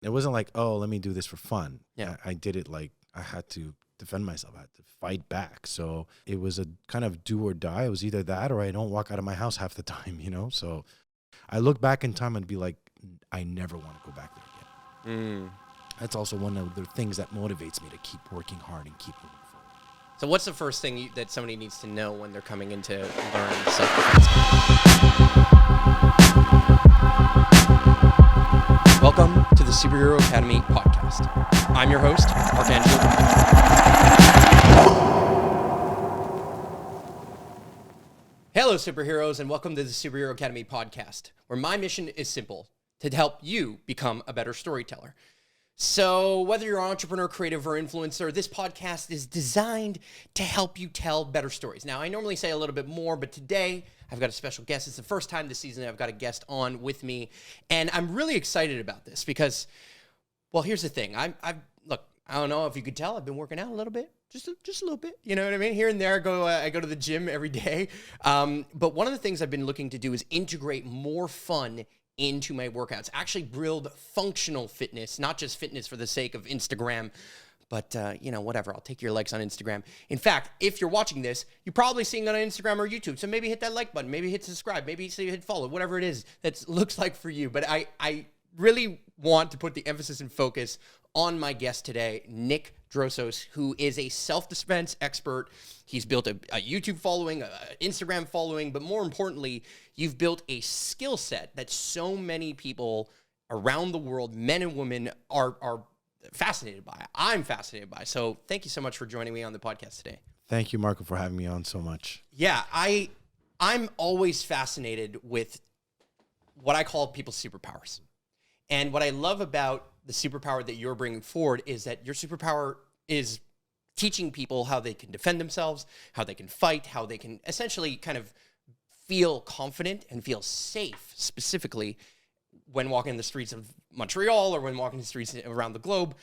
It wasn't like, oh, let me do this for fun. Yeah. I did it like I had to defend myself. I had to fight back. So it was a kind of do or die. It was either that or I don't walk out of my house half the time, So I look back in time and be like, I never want to go back there again. That's also one of the things that motivates me to keep working hard and keep moving forward. So what's the first thing that somebody needs to know when they're coming in to learn self-defense? Welcome to the Superhero Academy podcast. I'm your host, Archangelo. Hello, superheroes, and welcome to the Superhero Academy podcast, where my mission is simple, to help you become a better storyteller. So whether you're an entrepreneur, creative, or influencer, this podcast is designed to help you tell better stories. Now, I normally say a little bit more, but today I've got a special guest. It's the first time this season I've got a guest on with me, and I'm really excited about this because, well, here's the thing. Look, I don't know if you could tell, I've been working out a little bit, just a little bit. You know what I mean? Here and there, I go to the gym every day. But one of the things I've been looking to do is integrate more fun into my workouts, actually build functional fitness, not just fitness for the sake of Instagram, but whatever, I'll take your likes on Instagram. In fact, if you're watching this, you're probably seeing it on Instagram or YouTube, so maybe hit that like button, maybe hit subscribe, maybe hit follow, whatever it is that looks like for you. But I really want to put the emphasis and focus on my guest today, Nick Drossos, who is a self-defense expert. He's built a YouTube following, an Instagram following, but more importantly, you've built a skill set that so many people around the world, men and women, are fascinated by. I'm fascinated by. So thank you so much for joining me on the podcast today. Thank you, Marco, for having me on so much. Yeah, I'm always fascinated with what I call people's superpowers. And what I love about the superpower that you're bringing forward is that your superpower is teaching people how they can defend themselves, how they can fight, how they can essentially kind of feel confident and feel safe, specifically when walking the streets of Montreal or when walking the streets around the globe.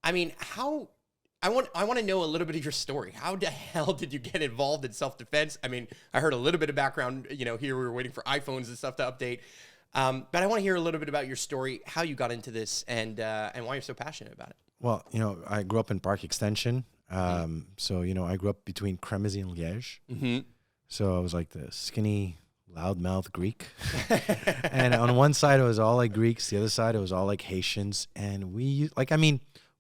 I mean, I want to know a little bit of your story. How the hell did you get involved in self-defense? I mean, I heard a little bit of background, here we were waiting for iPhones and stuff to update. But I want to hear a little bit about your story, how you got into this, and why you're so passionate about it. Well, I grew up in Park Extension. So, I grew up between Cremazy and Liège. Mm-hmm. So I was like the skinny, loudmouth Greek. And on one side, it was all like Greeks. The other side, it was all like Haitians. And we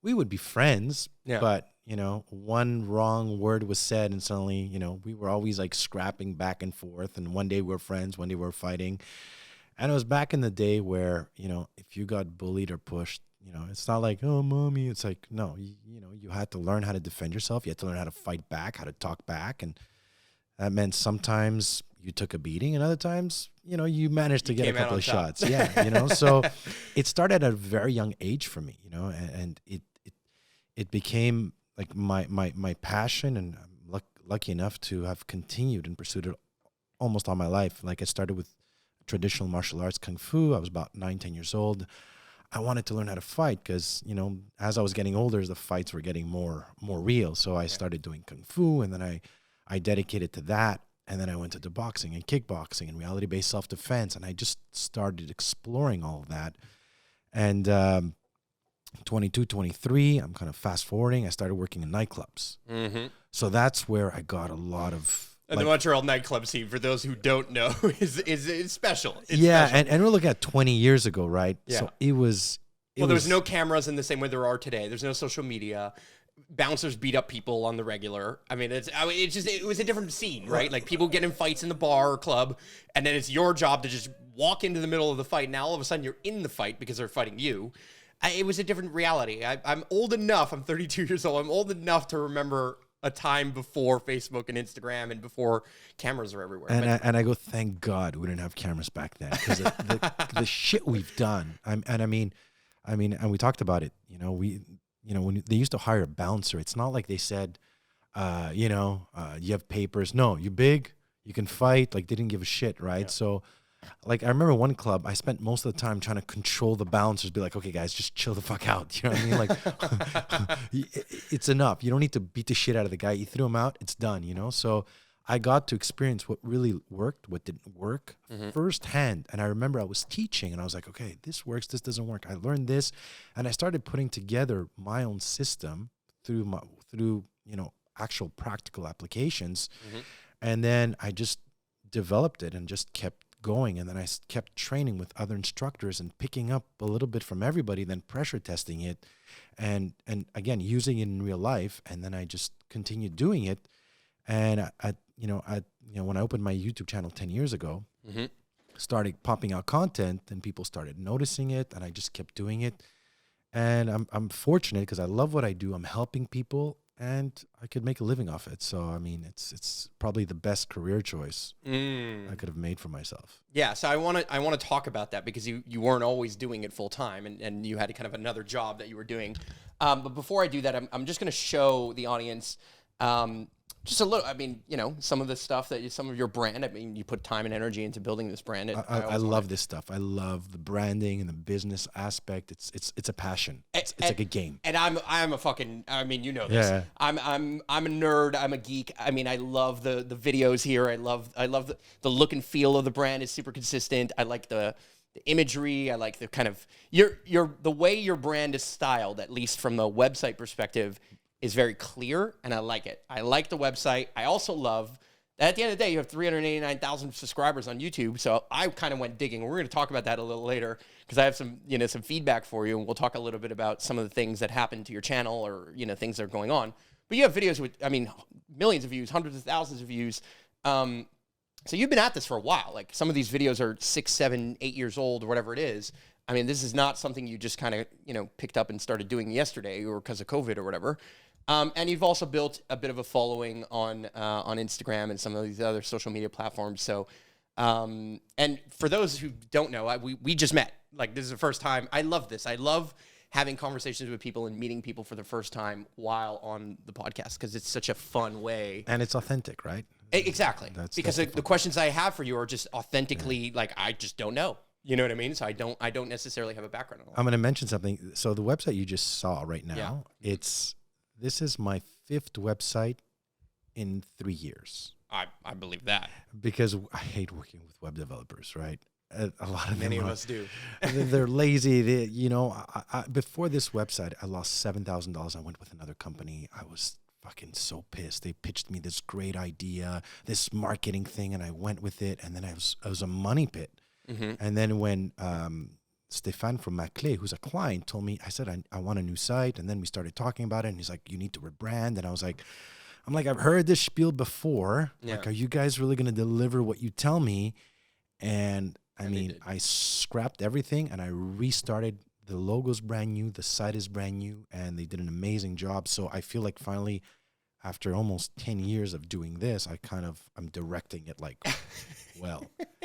would be friends, but, one wrong word was said and suddenly, we were always like scrapping back and forth. And one day we're friends, one day we're fighting. And it was back in the day where, if you got bullied or pushed, it's not like, oh, mommy. It's like, no, you had to learn how to defend yourself. You had to learn how to fight back, how to talk back. And that meant sometimes you took a beating and other times, you managed to get a couple of shots. Yeah, so it started at a very young age for me, and it became like my passion. And I'm lucky enough to have continued and pursued it almost all my life. Like I started with traditional martial arts, Kung Fu. I was about 9-10 years old. I wanted to learn how to fight because, as I was getting older, the fights were getting more real. So I started doing Kung Fu, and then I dedicated to that. And then I went into boxing and kickboxing and reality-based self-defense. And I just started exploring all of that. And 22, 23, I'm kind of fast-forwarding. I started working in nightclubs. Mm-hmm. So that's where I got a lot of... And the Montreal nightclub scene, for those who don't know, is special. It's special. And we're looking at 20 years ago, right? Yeah. So it was... there was no cameras in the same way there are today. There's no social media. Bouncers beat up people on the regular. I mean, it was a different scene, right? Like people get in fights in the bar or club, and then it's your job to just walk into the middle of the fight. Now all of a sudden you're in the fight because they're fighting you. It was a different reality. I'm old enough. I'm 32 years old. I'm old enough to remember a time before Facebook and Instagram and before cameras were everywhere. And I go, thank God we didn't have cameras back then, because the shit we've done. And we talked about it. When they used to hire a bouncer, it's not like they said, you have papers. No, you big, you can fight. Like they didn't give a shit, right? Yeah. So, like I remember one club, I spent most of the time trying to control the bouncers, be like, okay, guys, just chill the fuck out. You know what I mean? Like, it's enough. You don't need to beat the shit out of the guy. You threw him out, it's done. So I got to experience what really worked, what didn't work firsthand. And I remember I was teaching and I was like, okay, this works, this doesn't work. I learned this. And I started putting together my own system through actual practical applications. And then I just developed it and just kept going. And then I kept training with other instructors and picking up a little bit from everybody, then pressure testing it and again, using it in real life. And then I just continued doing it. And when I opened my YouTube channel 10 years ago, started popping out content and people started noticing it and I just kept doing it. And I'm fortunate because I love what I do. I'm helping people and I could make a living off it. So, I mean, it's probably the best career choice I could have made for myself. Yeah. So I want to talk about that because you weren't always doing it full time and you had kind of another job that you were doing. But before I do that, I'm just going to show the audience, just a little, I mean, some of the stuff some of your brand, I mean, you put time and energy into building this brand. I love this stuff. I love the branding and the business aspect. It's a passion. It's like a game. And I'm a fucking, I mean, you know this. Yeah. I'm a nerd. I'm a geek. I mean, I love the videos here. I love the look and feel of the brand is super consistent. I like the imagery. I like the kind of, the way your brand is styled, at least from the website perspective, is very clear, and I like it. I like the website. I also love that at the end of the day, you have 389,000 subscribers on YouTube, so I kind of went digging. We're going to talk about that a little later because I have some feedback for you, and we'll talk a little bit about some of the things that happened to your channel or, things that are going on. But you have videos with, I mean, millions of views, hundreds of thousands of views. So you've been at this for a while. Like some of these videos are 6, 7, 8 years old or whatever it is. I mean, this is not something you just kind of, picked up and started doing yesterday or because of COVID or whatever. And you've also built a bit of a following on Instagram and some of these other social media platforms. So, and for those who don't know, we just met. Like, this is the first time. I love this. I love having conversations with people and meeting people for the first time while on the podcast because it's such a fun way. And it's authentic, right? Exactly. Because the questions I have for you are just authentically, like, I just don't know. You know what I mean? So I don't necessarily have a background on it. I'm going to mention something. So the website you just saw right now, this is my 5th website in 3 years. I believe that. Because I hate working with web developers, right? A lot of many of us do. They're lazy. Before this website, I lost $7,000. I went with another company. I was fucking so pissed. They pitched me this great idea, this marketing thing, and I went with it. And then I was a money pit. And then when Stéphane from Maclé, who's a client, told me, I said, I want a new site. And then we started talking about it. And he's like, you need to rebrand. And I was like, I've heard this spiel before. Yeah. Like, are you guys really going to deliver what you tell me? And I mean, I scrapped everything and I restarted. The logo's brand new. The site is brand new. And they did an amazing job. So I feel like finally, after almost 10 years of doing this, I'm directing it like well.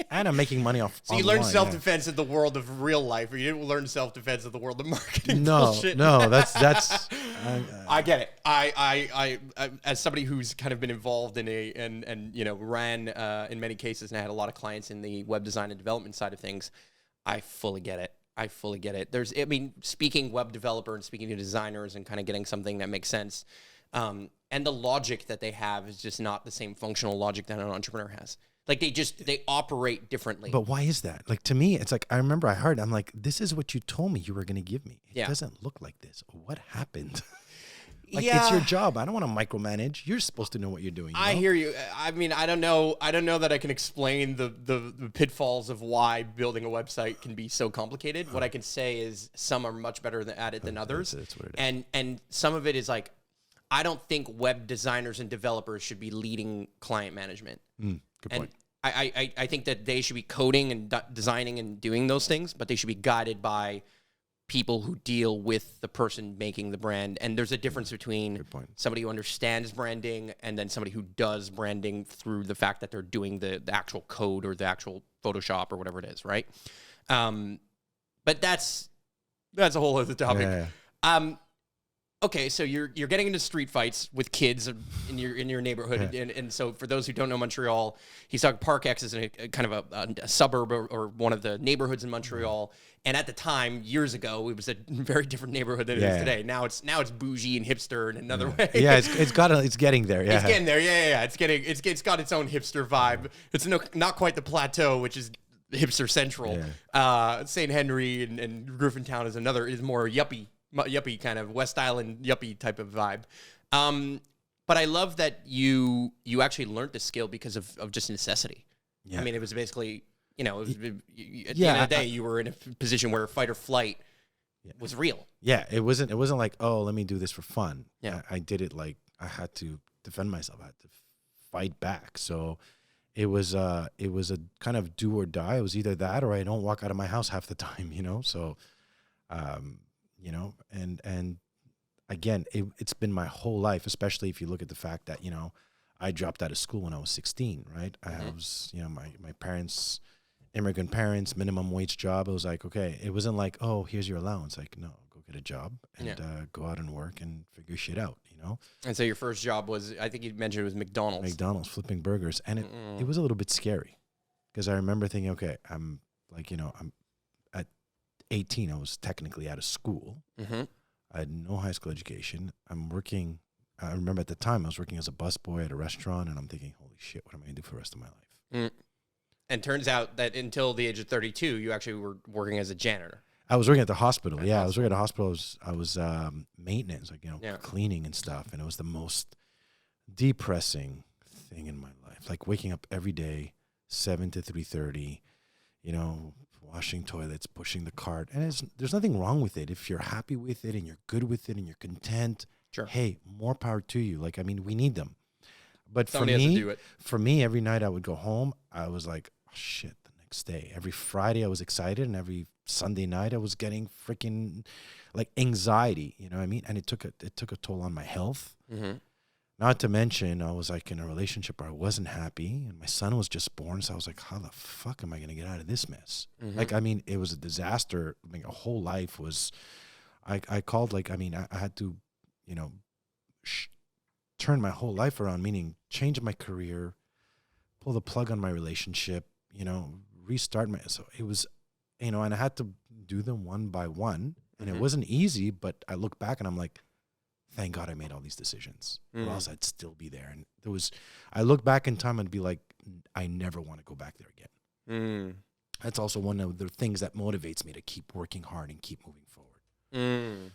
And I'm making money off. So you learned self-defense in the world of real life, or you didn't learn self-defense in the world of marketing? No, bullshit. No, that's. I get it. I as somebody who's kind of been involved in ran in many cases, and I had a lot of clients in the web design and development side of things. I fully get it. Speaking web developer and speaking to designers and kind of getting something that makes sense. And the logic that they have is just not the same functional logic that an entrepreneur has. Like they operate differently. But why is that? Like, to me, it's like, I remember I'm like, this is what you told me you were going to give me. It doesn't look like this. What happened? It's your job. I don't want to micromanage. You're supposed to know what you're doing. I hear you. I mean, I don't know that I can explain the pitfalls of why building a website can be so complicated. What I can say is some are much better at it than others. That's what it is. And some of it is like, I don't think web designers and developers should be leading client management. Good point. I think that they should be coding and designing and doing those things, but they should be guided by people who deal with the person making the brand. And there's a difference between somebody who understands branding and then somebody who does branding through the fact that they're doing the actual code or the actual Photoshop or whatever it is, right? But that's a whole other topic. Yeah. okay, so you're getting into street fights with kids in your neighborhood, and so for those who don't know Montreal, he's talking Park X is a kind of a suburb or one of the neighborhoods in Montreal. And at the time, years ago, it was a very different neighborhood than it is today. Now it's bougie and hipster in another way. Yeah, it's getting there. Yeah, it's getting there. Yeah. It's got its own hipster vibe. It's not quite the plateau, which is hipster central. St. Henry and Griffintown is more yuppie kind of West Island yuppie type of vibe. But I love that you actually learned this skill because of just necessity. Yeah. I mean, it was basically, at the end of the day, you were in a position where fight or flight was real. Yeah, it wasn't like, oh, let me do this for fun. Yeah, I did it like I had to defend myself. I had to fight back. So it was a kind of do or die. It was either that or I don't walk out of my house half the time. So. And again, it's been my whole life, especially if you look at the fact that, I dropped out of school when I was 16, right? I was, my parents, immigrant parents, minimum wage job. It was like, okay, it wasn't like, oh, here's your allowance. Like, no, go get a job and go out and work and figure shit out, And so your first job was, I think you mentioned it was McDonald's. McDonald's, flipping burgers. And it was a little bit scary because I remember thinking, okay, I'm at 18, I was technically out of school. I had no high school education. I'm working. I remember at the time I was working as a busboy at a restaurant, and I'm thinking, holy shit, what am I going to do for the rest of my life? And turns out that until the age of 32, you actually were working as a janitor. I was working at the hospital. I was working at the hospital. I was maintenance, cleaning and stuff, and it was the most depressing thing in my life. Like waking up every day, 7 to 3:30, washing toilets, pushing the cart. And there's nothing wrong with it. If you're happy with it and you're good with it and you're content, hey, more power to you. Like, I mean, we need them. But for me, every night I would go home, I was like, oh, shit, the next day. Every Friday I was excited, and every Sunday night I was getting freaking like anxiety, you know what I mean? And it took a toll on my health. Not to mention, I was like in a relationship where I wasn't happy, and my son was just born. So I was like, how the fuck am I going to get out of this mess? Like, I mean, it was a disaster. I mean, a whole life was, I called, like, I mean, I had to, turn my whole life around, meaning change my career, pull the plug on my relationship, restart so it was, and I had to do them one by one, and it wasn't easy, but I look back and I'm like, thank God I made all these decisions, or else I'd still be there. And I look back in time and be like, I never want to go back there again. That's also one of the things that motivates me to keep working hard and keep moving forward.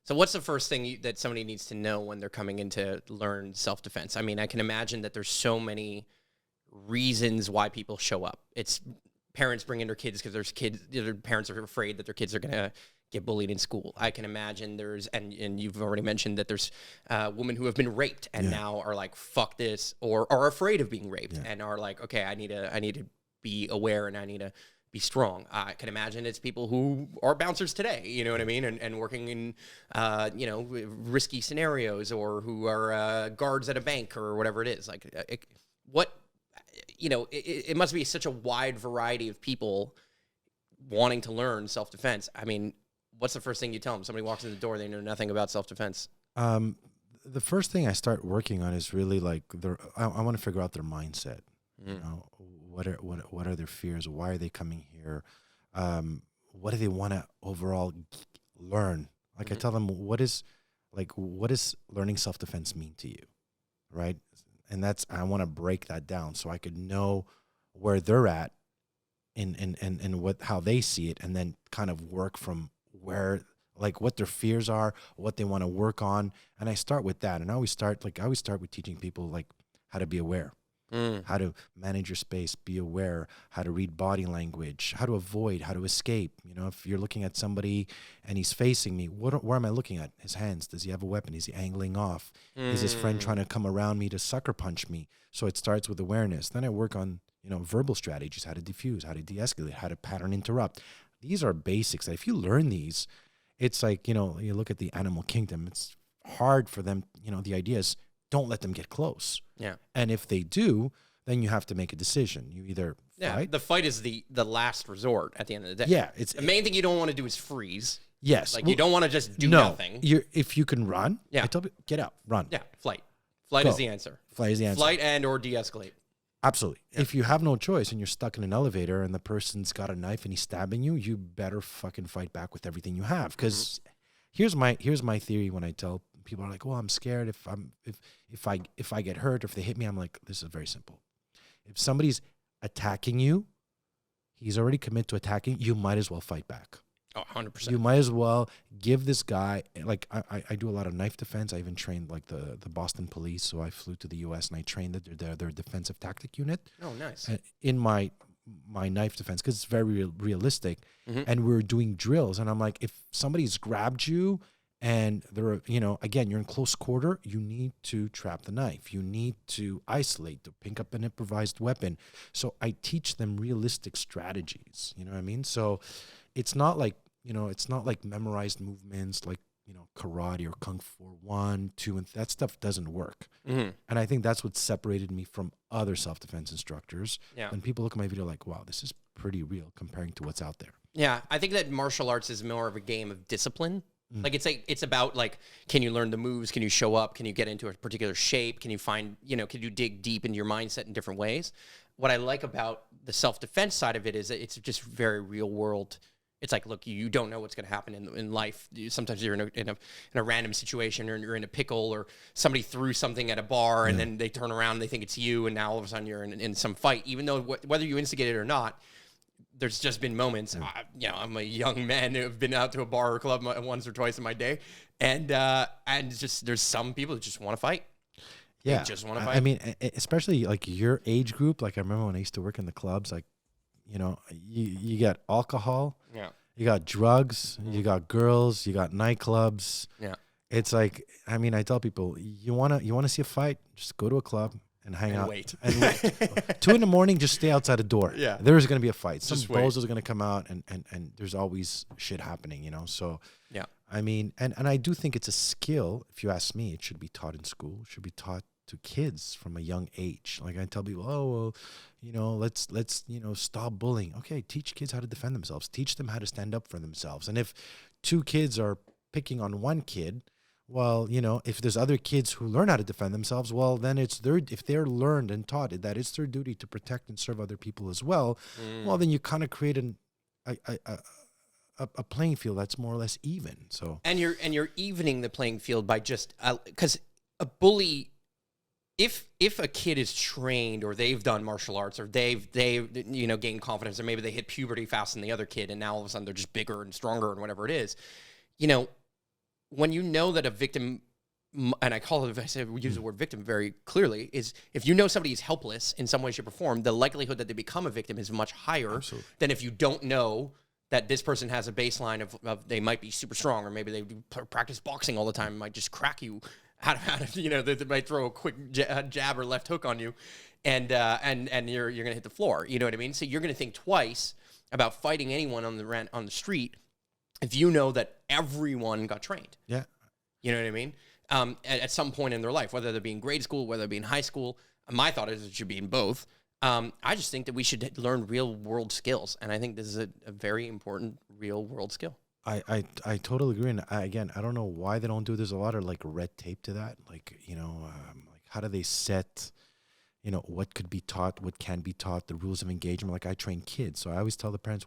So what's the first thing that somebody needs to know when they're coming in to learn self-defense? I mean, I can imagine that there's so many reasons why people show up. It's parents bringing their kids because their parents are afraid that their kids are going to get bullied in school. I can imagine and you've already mentioned that there's women who have been raped and now are like, fuck this, or are afraid of being raped and are like, okay, I need to be aware and I need to be strong. I can imagine it's people who are bouncers today, you know what I mean? And working in, risky scenarios, or who are guards at a bank or whatever it is. Like it must be such a wide variety of people wanting to learn self-defense. I mean, what's the first thing you tell them? Somebody walks in the door, they know nothing about self-defense. The first thing I start working on is really like I want to figure out their mindset. What are their fears? Why are they coming here? What do they want to overall learn? Like I tell them, what does learning self-defense mean to you, right? And I want to break that down so I could know where they're at and how they see it, and then kind of work from where, like, what their fears are, what they want to work on. And I start with that. And I always start with teaching people like how to be aware. How to manage your space, be aware, how to read body language, how to avoid, how to escape. If you're looking at somebody and he's facing me, where am I looking at? His hands. Does he have a weapon? Is he angling off? Is his friend trying to come around me to sucker punch me? So it starts with awareness. Then I work on, verbal strategies, how to diffuse, how to de-escalate, how to pattern interrupt. These are basics. If you learn these, it's like, you look at the animal kingdom. It's hard for them. The idea is, don't let them get close. Yeah. And if they do, then you have to make a decision. You either fight. The fight is the last resort at the end of the day. Yeah. The main thing you don't want to do is freeze. Yes. Like, you don't want to just do no, nothing. If you can run, Yeah. I tell people, get out, run. Yeah, flight. Flight Go. is the answer. Flight is the answer. Flight and or de-escalate. Absolutely. Yeah. If you have no choice and you're stuck in an elevator and the person's got a knife and he's stabbing you, you better fucking fight back with everything you have. Because here's my theory when I tell people are like, well, I'm scared if I get hurt or if they hit me. I'm like, this is very simple. If somebody's attacking you, he's already committed to attacking. You might as well fight back. Oh, 100%. You might as well give this guy, like, I do a lot of knife defense. I even trained like the Boston police. So I flew to the US and I trained their defensive tactic unit. Oh, nice. In my knife defense, because it's very realistic. And we're doing drills. And I'm like, if somebody's grabbed you and they're, again, you're in close quarter, you need to trap the knife. You need to isolate, to pick up an improvised weapon. So I teach them realistic strategies. You know what I mean? So it's not like, it's not like memorized movements like, karate or kung fu 1, 2, and that stuff doesn't work. And I think that's what separated me from other self-defense instructors. Yeah. When people look at my video like, wow, this is pretty real comparing to what's out there. Yeah, I think that martial arts is more of a game of discipline. Like, it's about, like, can you learn the moves? Can you show up? Can you get into a particular shape? Can you find, can you dig deep into your mindset in different ways? What I like about the self-defense side of it is that it's just very real world. It's like, look, you don't know what's going to happen in life. Sometimes you're in a random situation, or you're in a pickle, or somebody threw something at a bar, and then they turn around and they think it's you, and now all of a sudden you're in some fight. Even though whether you instigated it or not, there's just been moments. I'm a young man who have been out to a bar or club once or twice in my day, and just there's some people that just want to fight. Yeah, they just want to fight. I mean, especially like your age group. Like I remember when I used to work in the clubs. Like, you got alcohol. Yeah. You got drugs. You got girls. You got nightclubs. Yeah. It's like, I mean, I tell people, you wanna see a fight, just go to a club and hang out. Wait. And wait. 2 a.m, just stay outside the door. Yeah. There's gonna be a fight. Some Just wait. bozos are gonna come out, and there's always shit happening. So Yeah. I mean, and I do think it's a skill. If you ask me, it should be taught in school. It should be taught to kids from a young age. Like I tell people, oh, well, let's stop bullying. Okay, teach kids how to defend themselves. Teach them how to stand up for themselves. And if 2 kids are picking on 1 kid, well, if there's other kids who learn how to defend themselves, well, then if they're learned and taught that it's their duty to protect and serve other people as well, well, then you kind of create a playing field that's more or less even. So and you're evening the playing field by just because a bully, if a kid is trained or they've done martial arts or they've gained confidence, or maybe they hit puberty faster than the other kid and now all of a sudden they're just bigger and stronger and whatever it is, when you know that a victim, and we use the word victim very clearly, is if you know somebody is helpless in some way, shape, or form, the likelihood that they become a victim is much higher than if you don't know that this person has a baseline of they might be super strong, or maybe they practice boxing all the time and might just crack you out of they might throw a quick jab or left hook on you, and you're gonna hit the floor. You know what I mean? So you're gonna think twice about fighting anyone on the street if you know that everyone got trained. yeah, You know what I mean? At some point in their life, whether they're be in grade school, whether they're be in high school. My thought is it should be in both. I just think that we should learn real world skills, and I think this is a very important real world skill. I totally agree. And I don't know why they don't do. There's a lot of like red tape to that. Like, like how do they set, what could be taught, what can be taught, the rules of engagement. Like I train kids, so I always tell the parents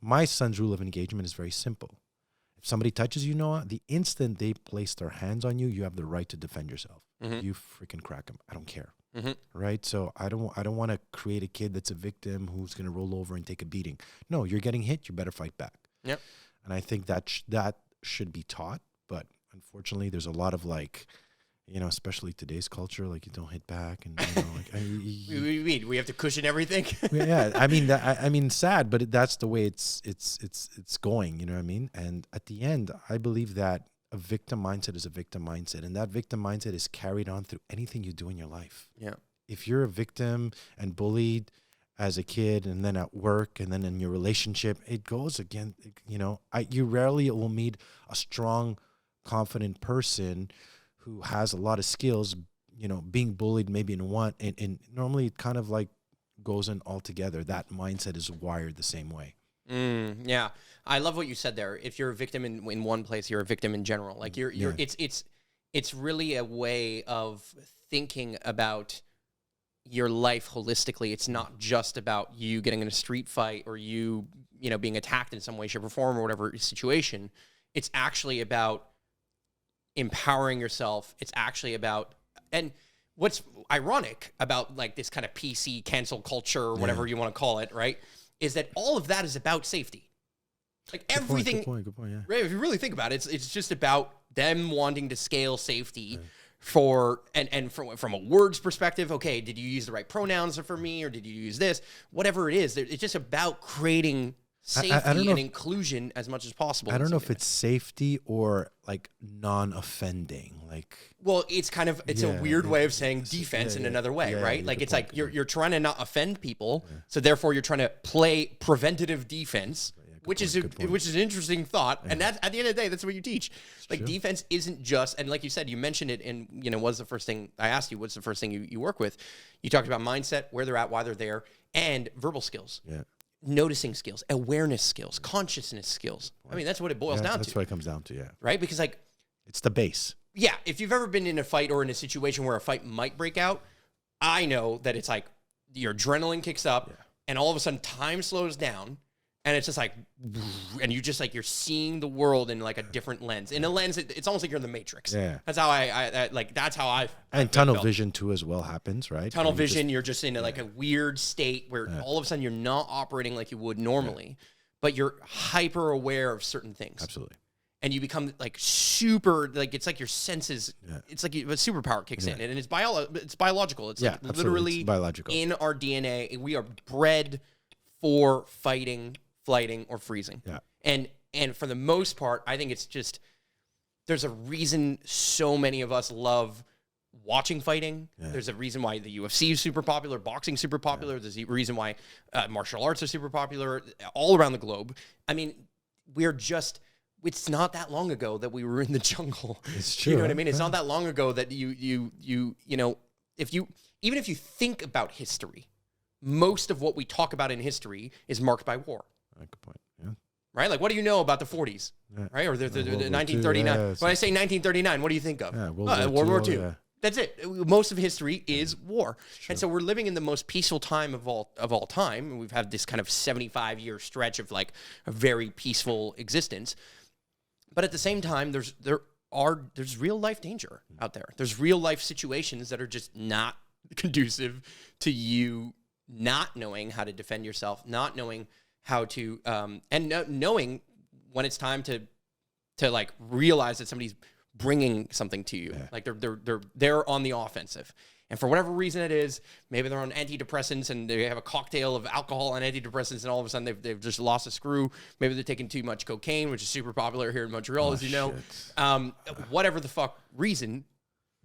my son's rule of engagement is very simple. If somebody touches you, the instant they place their hands on you, you have the right to defend yourself. You freaking crack them. I don't care. Right? So I don't want to create a kid that's a victim who's going to roll over and take a beating. No, you're getting hit. You better fight back. Yep. And I think that should be taught. But unfortunately, there's a lot of especially today's culture, like you don't hit back, and we have to cushion everything. Yeah, I mean, sad, but that's the way it's going. You know what I mean? And at the end, I believe that a victim mindset is a victim mindset, and that victim mindset is carried on through anything you do in your life. Yeah. If you're a victim and bullied as a kid, and then at work, and then in your relationship, it goes again. You rarely will meet a strong, confident person who has a lot of skills, being bullied maybe in one, and normally it kind of like goes in all together. That mindset is wired the same way. Yeah, I love what you said there. If you're a victim in one place, you're a victim in general. Like it's really a way of thinking about your life holistically. It's not just about you getting in a street fight or you being attacked in some way, shape, or form or whatever situation. It's actually about empowering yourself. It's actually about, and what's ironic about like this kind of PC cancel culture or whatever you want to call it, right, is that all of that is about safety. Like everything, good point, yeah. Right? If you really think about it, it's just about them wanting to scale safety for, and from a words perspective, okay, did you use the right pronouns for me or did you use this? Whatever it is, it's just about creating safety and inclusion as much as possible. I don't know if it's safety or like non-offending. Like, well, it's kind of a weird way of saying defense in another way, right? Like it's like you're trying to not offend people, so therefore you're trying to play preventative defense. Which is an interesting thought, and that's at the end of the day, that's what you teach. Like defense isn't just, and like you said, you mentioned it, and what's the first thing I asked you? What's the first thing you work with? You talked about mindset, where they're at, why they're there, and verbal skills, noticing skills, awareness skills, consciousness skills. I mean, that's what it boils down to. That's what it comes down to, yeah. Right, because like it's the base. Yeah, if you've ever been in a fight or in a situation where a fight might break out, I know that it's like your adrenaline kicks up, and all of a sudden time slows down. And it's just like, and you just like, you're seeing the world in like a different lens. In a lens, it's almost like you're in the Matrix. Yeah. That's how that's how I And tunnel vision too as well happens, right? Tunnel vision, you're just in like a weird state where all of a sudden you're not operating like you would normally, but you're hyper aware of certain things. Absolutely. And you become like super, like it's like your senses, it's like a superpower kicks in. And it's biological. It's like literally it's biological. In our DNA. We are bred for fighting, flighting, or freezing. Yeah. And for the most part, I think it's just, there's a reason so many of us love watching fighting. Yeah. There's a reason why the UFC is super popular, boxing super popular. Yeah. There's a reason why martial arts are super popular all around the globe. I mean, it's not that long ago that we were in the jungle. It's true. You know what I mean? It's not that long ago that even if you think about history, most of what we talk about in history is marked by war. Good point. Yeah. Right? Like, what do you know about the 40s? Yeah. Right? Or the 1939. When I say 1939, what do you think of? Yeah, World War II. Yeah. That's it. Most of history is war. And so we're living in the most peaceful time of all time. And we've had this kind of 75-year stretch of like a very peaceful existence. But at the same time, there's real life danger out there. There's real life situations that are just not conducive to you not knowing how to defend yourself, not knowing how to, knowing when it's time to like realize that somebody's bringing something to you. Yeah. Like they're on the offensive. And for whatever reason it is, maybe they're on antidepressants and they have a cocktail of alcohol and antidepressants, and all of a sudden they've just lost a screw. Maybe they're taking too much cocaine, which is super popular here in Montreal, as you know. Whatever the fuck reason,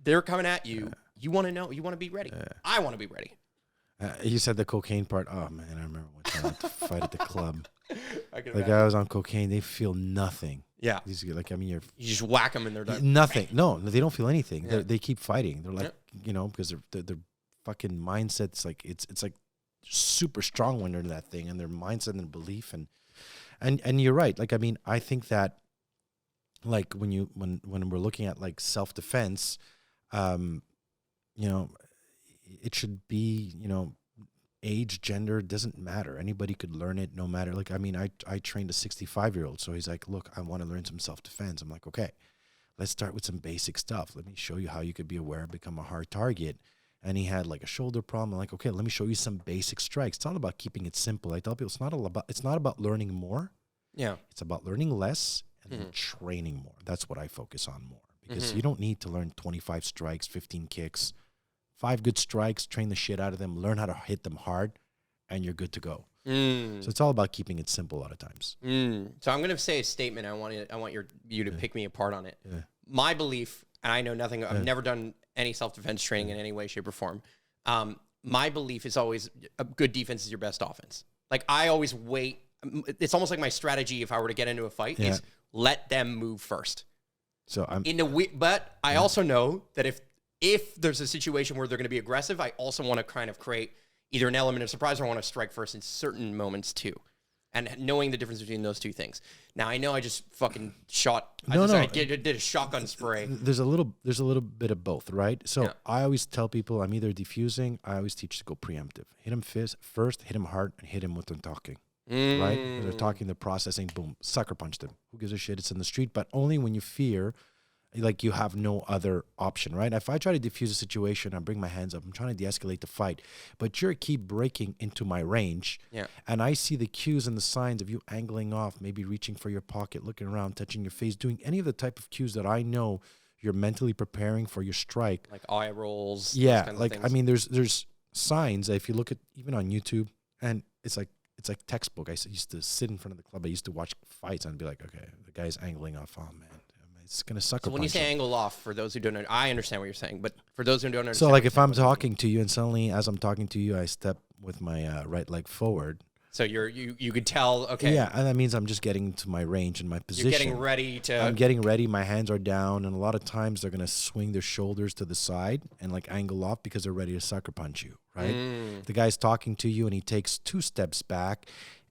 they're coming at you. Yeah. You want to know. You want to be ready. Yeah. I want to be ready. You said the cocaine part. Oh man, I remember one time I had to fight at the club. The guy was on cocaine. They feel nothing. Yeah. You just whack them and they're done. Nothing. No, they don't feel anything. Yeah. They keep fighting. They're like, because their fucking mindset's like it's like super strong when they're in that thing, and their mindset and belief and you're right. Like, I mean, I think that like when we're looking at like self-defense, it should be, age, gender, doesn't matter. Anybody could learn it, no matter. Like, I mean, I trained a 65-year-old, so he's like, look, I want to learn some self-defense. I'm like, okay, let's start with some basic stuff. Let me show you how you could be aware and become a hard target. And he had like a shoulder problem. I'm like, okay, let me show you some basic strikes. It's all about keeping it simple. I tell people it's not about learning more. Yeah. It's about learning less and then training more. That's what I focus on more, because you don't need to learn 25 strikes, 15 kicks. 5 good strikes, train the shit out of them, learn how to hit them hard, and you're good to go. So it's all about keeping it simple a lot of times. So I'm going to say a statement. I want you to pick me apart on it. Yeah. My belief, and I know nothing, I've never done any self-defense training in any way, shape, or form. My belief is always a good defense is your best offense. Like, I always wait. It's almost like my strategy if I were to get into a fight is let them move first. So but I also know that if there's a situation where they're going to be aggressive, I also want to kind of create either an element of surprise, or I want to strike first in certain moments too. and knowing the difference between those two things. Now I know I just fucking shot. No, I did a shotgun spray. There's a little bit of both, right? So Yeah. I always tell people I'm either diffusing. I always teach to go preemptive. Hit him first, hit him hard, and hit him with them talking. Right? When they're talking, they're processing. Boom, sucker punched him. Who gives a shit? It's in the street, but only when you fear. Like you have no other option, right? If I try to diffuse a situation, I bring my hands up, I'm trying to de-escalate the fight, but you keep breaking into my range, and I see the cues and the signs of you angling off, maybe reaching for your pocket, looking around, touching your face, doing any of the type of cues that I know you're mentally preparing for your strike. Like eye rolls. Yeah, like, I mean, there's signs that if you look at, even on YouTube, and it's like textbook. I used to sit in front of the club. I used to watch fights and be like, okay, the guy's angling off. Oh, man. It's going to sucker punch. So when you say angle off, for those who don't know, I understand what you're saying, but for those who don't understand. So like if I'm talking to you and suddenly as I'm talking to you, I step with my right leg forward. So you could tell, okay. Yeah, and that means I'm just getting to my range and my position. You're getting ready to. I'm getting ready. My hands are down, and a lot of times they're going to swing their shoulders to the side and like angle off because they're ready to sucker punch you, right? The guy's talking to you and he takes 2 steps back,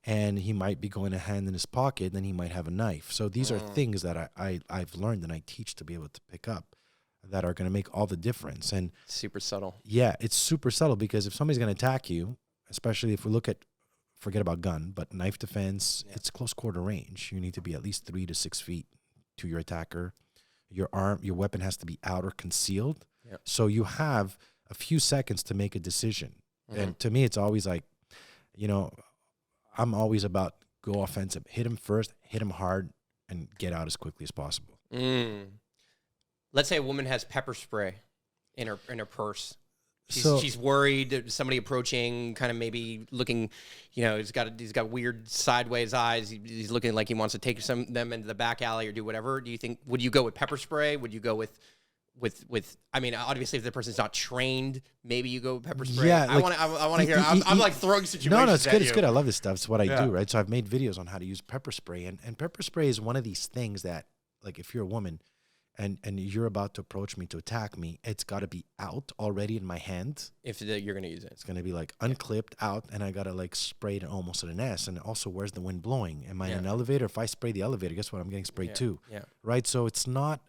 and he might be going a hand in his pocket, then he might have a knife. So these are things that I've learned and I teach to be able to pick up that are going to make all the difference. And super subtle. Yeah, it's super subtle because if somebody's going to attack you, especially if we look at, forget about gun, but knife defense, it's close quarter range. You need to be at least 3 to 6 feet to your attacker. Your weapon has to be out or concealed. Yeah. So you have a few seconds to make a decision. And to me, it's always like, you know, I'm always about go offensive. Hit him first, hit him hard, and get out as quickly as possible. Let's say a woman has pepper spray in her purse. She's worried that somebody approaching, kind of maybe looking, you know, he's got weird sideways eyes. He's looking like he wants to take them into the back alley or do whatever. Do you think, would you go with pepper spray? Would you go with I mean, obviously if the person's not trained, maybe you go with pepper spray. Yeah, I want to hear. I'm like throwing situations. No, it's good. At It's you. good. I love this stuff. It's what I do, right? So I've made videos on how to use pepper spray, and pepper spray is one of these things that, like, if you're a woman, and you're about to approach me to attack me, it's got to be out already in my hand. If you're gonna use it, it's gonna be like unclipped out, and I gotta like spray it almost at an S. And also, where's the wind blowing? Am I in an elevator? If I spray the elevator, guess what? I'm getting sprayed too. Yeah. Right. So it's not.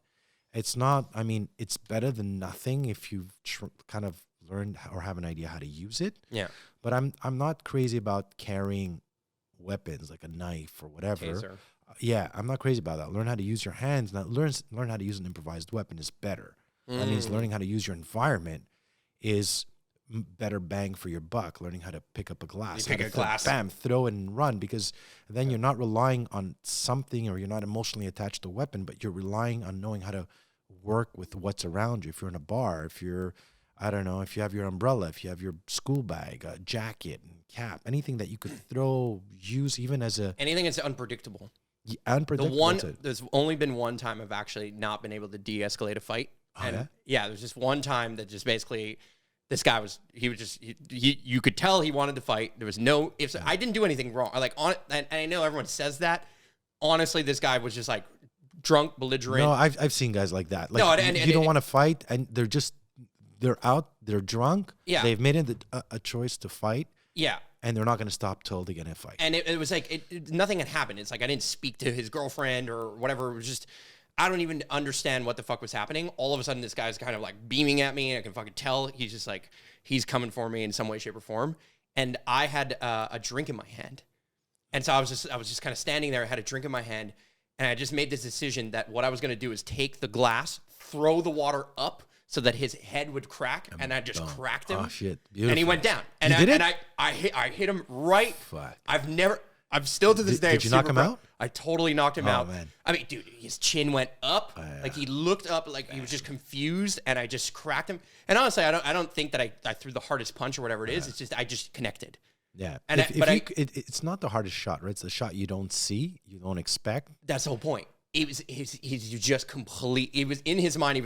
I mean, it's better than nothing if you've kind of learned or have an idea how to use it. Yeah. But I'm not crazy about carrying weapons like a knife or whatever. Taser. Yeah, I'm not crazy about that. Learn how to use your hands. Now, learn how to use an improvised weapon is better. That means learning how to use your environment is better bang for your buck. Learning how to pick up a glass. You pick a glass. Bam, throw it and run, because then you're not relying on something, or you're not emotionally attached to a weapon, but you're relying on knowing how to work with what's around you. If you're in a bar, if you're, I don't know, if you have your umbrella, if you have your school bag, a jacket, and cap, anything that you could throw, use even as a... Anything that's unpredictable. Yeah, unpredictable. There's only been one time I've actually not been able to de-escalate a fight. And there's just one time that just basically... This guy you could tell he wanted to fight. There was no ifs. I didn't do anything wrong. And I know everyone says that. Honestly, this guy was just like drunk, belligerent. No, I've seen guys like that. Like, you don't want to fight, and they're out, they're drunk. Yeah. They've made a choice to fight. Yeah. And they're not going to stop till they get in a fight. And it was like, nothing had happened. It's like I didn't speak to his girlfriend or whatever. It was just... I don't even understand what the fuck was happening. All of a sudden, this guy's kind of like beaming at me, and I can fucking tell he's just like, he's coming for me in some way, shape, or form. And I had a drink in my hand. And so I was just kind of standing there. I had a drink in my hand, and I just made this decision that what I was going to do is take the glass, throw the water up so that his head would crack, and I just cracked him. Oh, shit. Beautiful. And he went down. And I hit him right. Fuck. I'm still to this day. Did you knock him out? I totally knocked him out. Man. I mean, dude, his chin went up. Like he looked up, like he was just confused, and I just cracked him. And honestly, I don't think that I threw the hardest punch or whatever it is. It's just I just connected. Yeah. And it's not the hardest shot, right? It's the shot you don't see, you don't expect. That's the whole point. He's just complete. It was in his mind.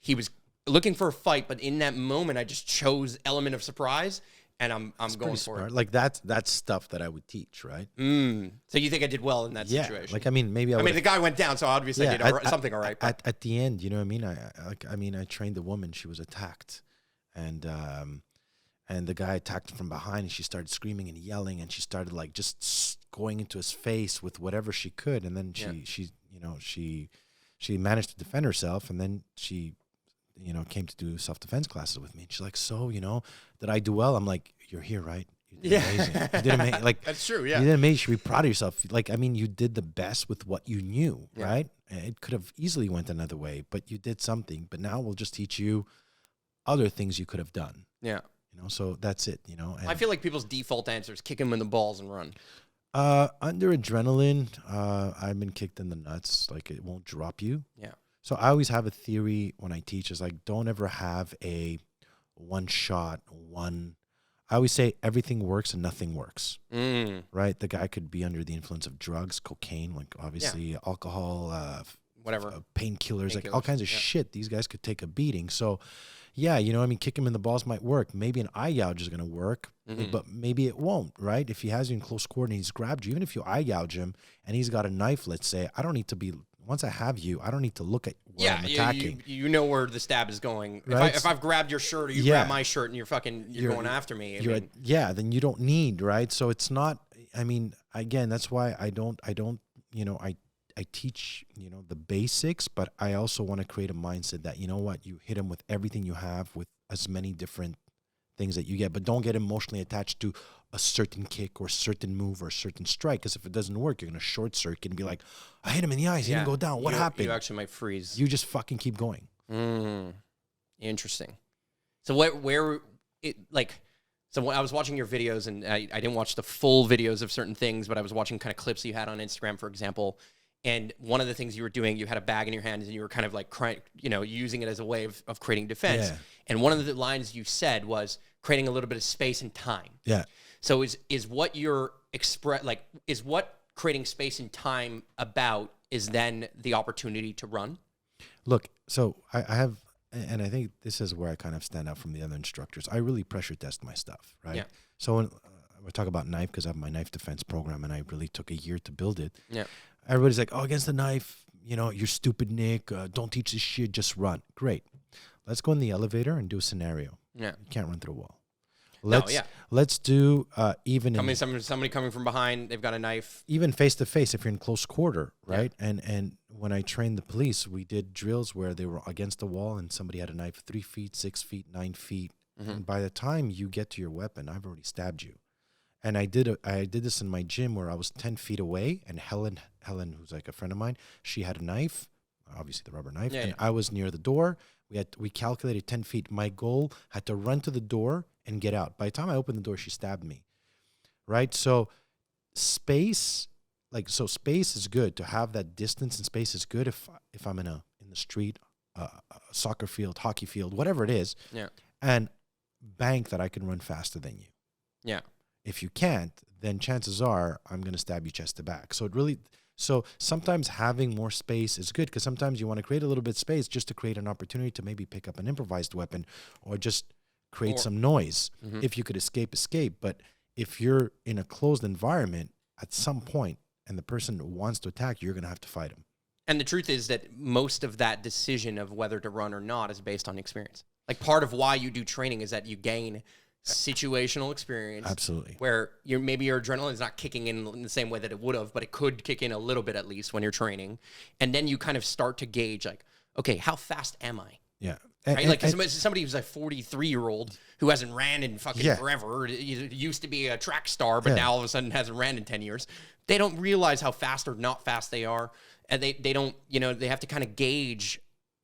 He was looking for a fight, but in that moment, I just chose element of surprise. And I'm going for it. Like that's stuff that I would teach, right? So you think I did well in that situation? Like, I mean, maybe I mean, the guy went down, so obviously I did something all right. At the end, you know what I mean? I trained a woman. She was attacked, and and the guy attacked her from behind, and she started screaming and yelling, and she started like just going into his face with whatever she could, and then she managed to defend herself, and then she came to do self-defense classes with me. And she's like, so, did I do well? I'm like, you're here, right? You did amazing. You did amazing. Like, that's true. Yeah. You did amazing. You should be proud of yourself. Like, I mean, you did the best with what you knew, right? It could have easily went another way, but you did something. But now we'll just teach you other things you could have done. Yeah. So that's it, And I feel like people's default answer is kick him in the balls and run. Under adrenaline, I've been kicked in the nuts. Like, it won't drop you. Yeah. So I always have a theory when I teach is like, don't ever have a one shot, I always say everything works and nothing works, right? The guy could be under the influence of drugs, cocaine, like obviously alcohol, whatever, painkillers, like all kinds of shit. These guys could take a beating. So yeah, kick him in the balls might work. Maybe an eye gouge is going to work, but maybe it won't, right? If he has you in close quarter and he's grabbed you, even if you eye gouge him and he's got a knife, let's say, once I have you, I don't need to look at where I'm attacking. You know where the stab is going. Right? If I've grabbed your shirt or you grab my shirt and you're going after me. Then you don't need, right? So it's not, again, that's why I teach, the basics, but I also want to create a mindset that, you hit them with everything you have with as many different things that you get, but don't get emotionally attached to a certain kick or a certain move or a certain strike, because if it doesn't work, you're going to short circuit and be like, I hit him in the eyes, he didn't go down. What happened? You actually might freeze. You just fucking keep going. Interesting. So when I was watching your videos, and I didn't watch the full videos of certain things, but I was watching kind of clips you had on Instagram, for example. And one of the things you were doing, you had a bag in your hands and you were kind of like using it as a way of creating defense. Yeah. And one of the lines you said was creating a little bit of space and time. Yeah. So is what you're is what creating space and time about is then the opportunity to run? Look, so I have, and I think this is where I kind of stand out from the other instructors. I really pressure test my stuff, right? Yeah. So when we talk about knife, because I have my knife defense program and I really took a year to build it. Yeah. Everybody's like, oh, against the knife, you're stupid, Nick. Don't teach this shit. Just run. Great. Let's go in the elevator and do a scenario. Yeah. You can't run through a wall. Let's do somebody coming from behind, they've got a knife. Even face to face, if you're in close quarter, right? Yeah. And when I trained the police, we did drills where they were against the wall and somebody had a knife 3 feet, 6 feet, 9 feet. And by the time you get to your weapon, I've already stabbed you. And I did this in my gym where I was 10 feet away, and Helen, who's like a friend of mine, she had a knife, obviously the rubber knife, and I was near the door. We calculated 10 feet. My goal had to run to the door and get out. By the time I opened the door, she stabbed me, right? So space is good. To have that distance and space is good if I'm in the street, a soccer field, hockey field, whatever it is, and bank that I can run faster than you. Yeah. If you can't, then chances are I'm going to stab you chest to back. So sometimes having more space is good, because sometimes you want to create a little bit of space just to create an opportunity to maybe pick up an improvised weapon or just create some noise. If you could escape. But if you're in a closed environment, at some point, and the person wants to attack, you're going to have to fight him. And the truth is that most of that decision of whether to run or not is based on experience. Like, part of why you do training is that you gain situational experience. Absolutely. Where maybe your adrenaline is not kicking in the same way that it would have, but it could kick in a little bit at least when you're training. And then you kind of start to gauge, like, okay, how fast am I? Yeah. Right? Somebody who's a 43-year-old who hasn't ran in fucking forever, used to be a track star, but now all of a sudden hasn't ran in 10 years. They don't realize how fast or not fast they are. And they don't, they have to kind of gauge.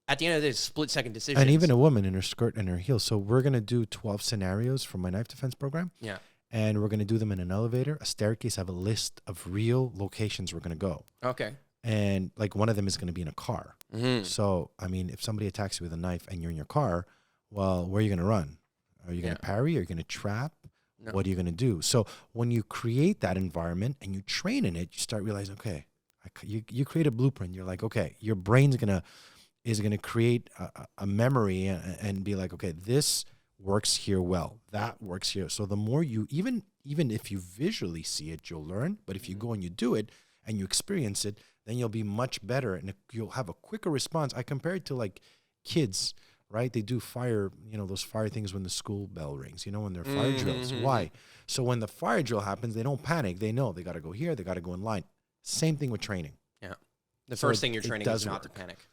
At the end of the day, split-second decisions. And even a woman in her skirt and her heels. So we're going to do 12 scenarios from my knife defense program. Yeah. And we're going to do them in an elevator, a staircase. I have a list of real locations we're going to go. Okay. And like one of them is going to be in a car. So, if somebody attacks you with a knife and you're in your car, well, where are you going to run? Are you going to parry? Are you going to trap? No. What are you going to do? So when you create that environment and you train in it, you start realizing, okay, you create a blueprint. You're like, okay, your brain's is going to create a memory and be like, okay, this works here well, that works here. So the more you, even if you visually see it, you'll learn. But if you go and you do it and you experience it, then you'll be much better and you'll have a quicker response. I compare it to like kids right? They do fire, those fire things when the school bell rings, when they're fire drills. Why? So when the fire drill happens, they don't panic. They know they got to go here. They got to go in line. Same thing with training. Yeah. The first thing you're training is not to panic.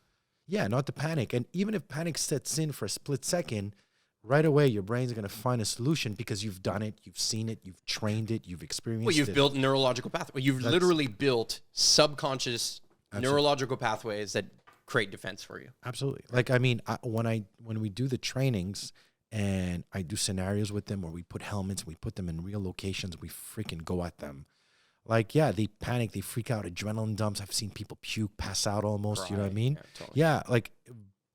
Yeah, not to panic. And even if panic sets in for a split second, right away, your brain's going to find a solution because you've done it, you've seen it, you've trained it, you've experienced it. Well, you've built neurological pathways. You've literally built subconscious neurological pathways that create defense for you. Absolutely. Like, I mean, when we do the trainings and I do scenarios with them where we put helmets, we put them in real locations, we freaking go at them. Like, yeah, they panic, they freak out, adrenaline dumps. I've seen people puke, pass out almost, right. You know what I mean? Yeah, totally. Yeah, like...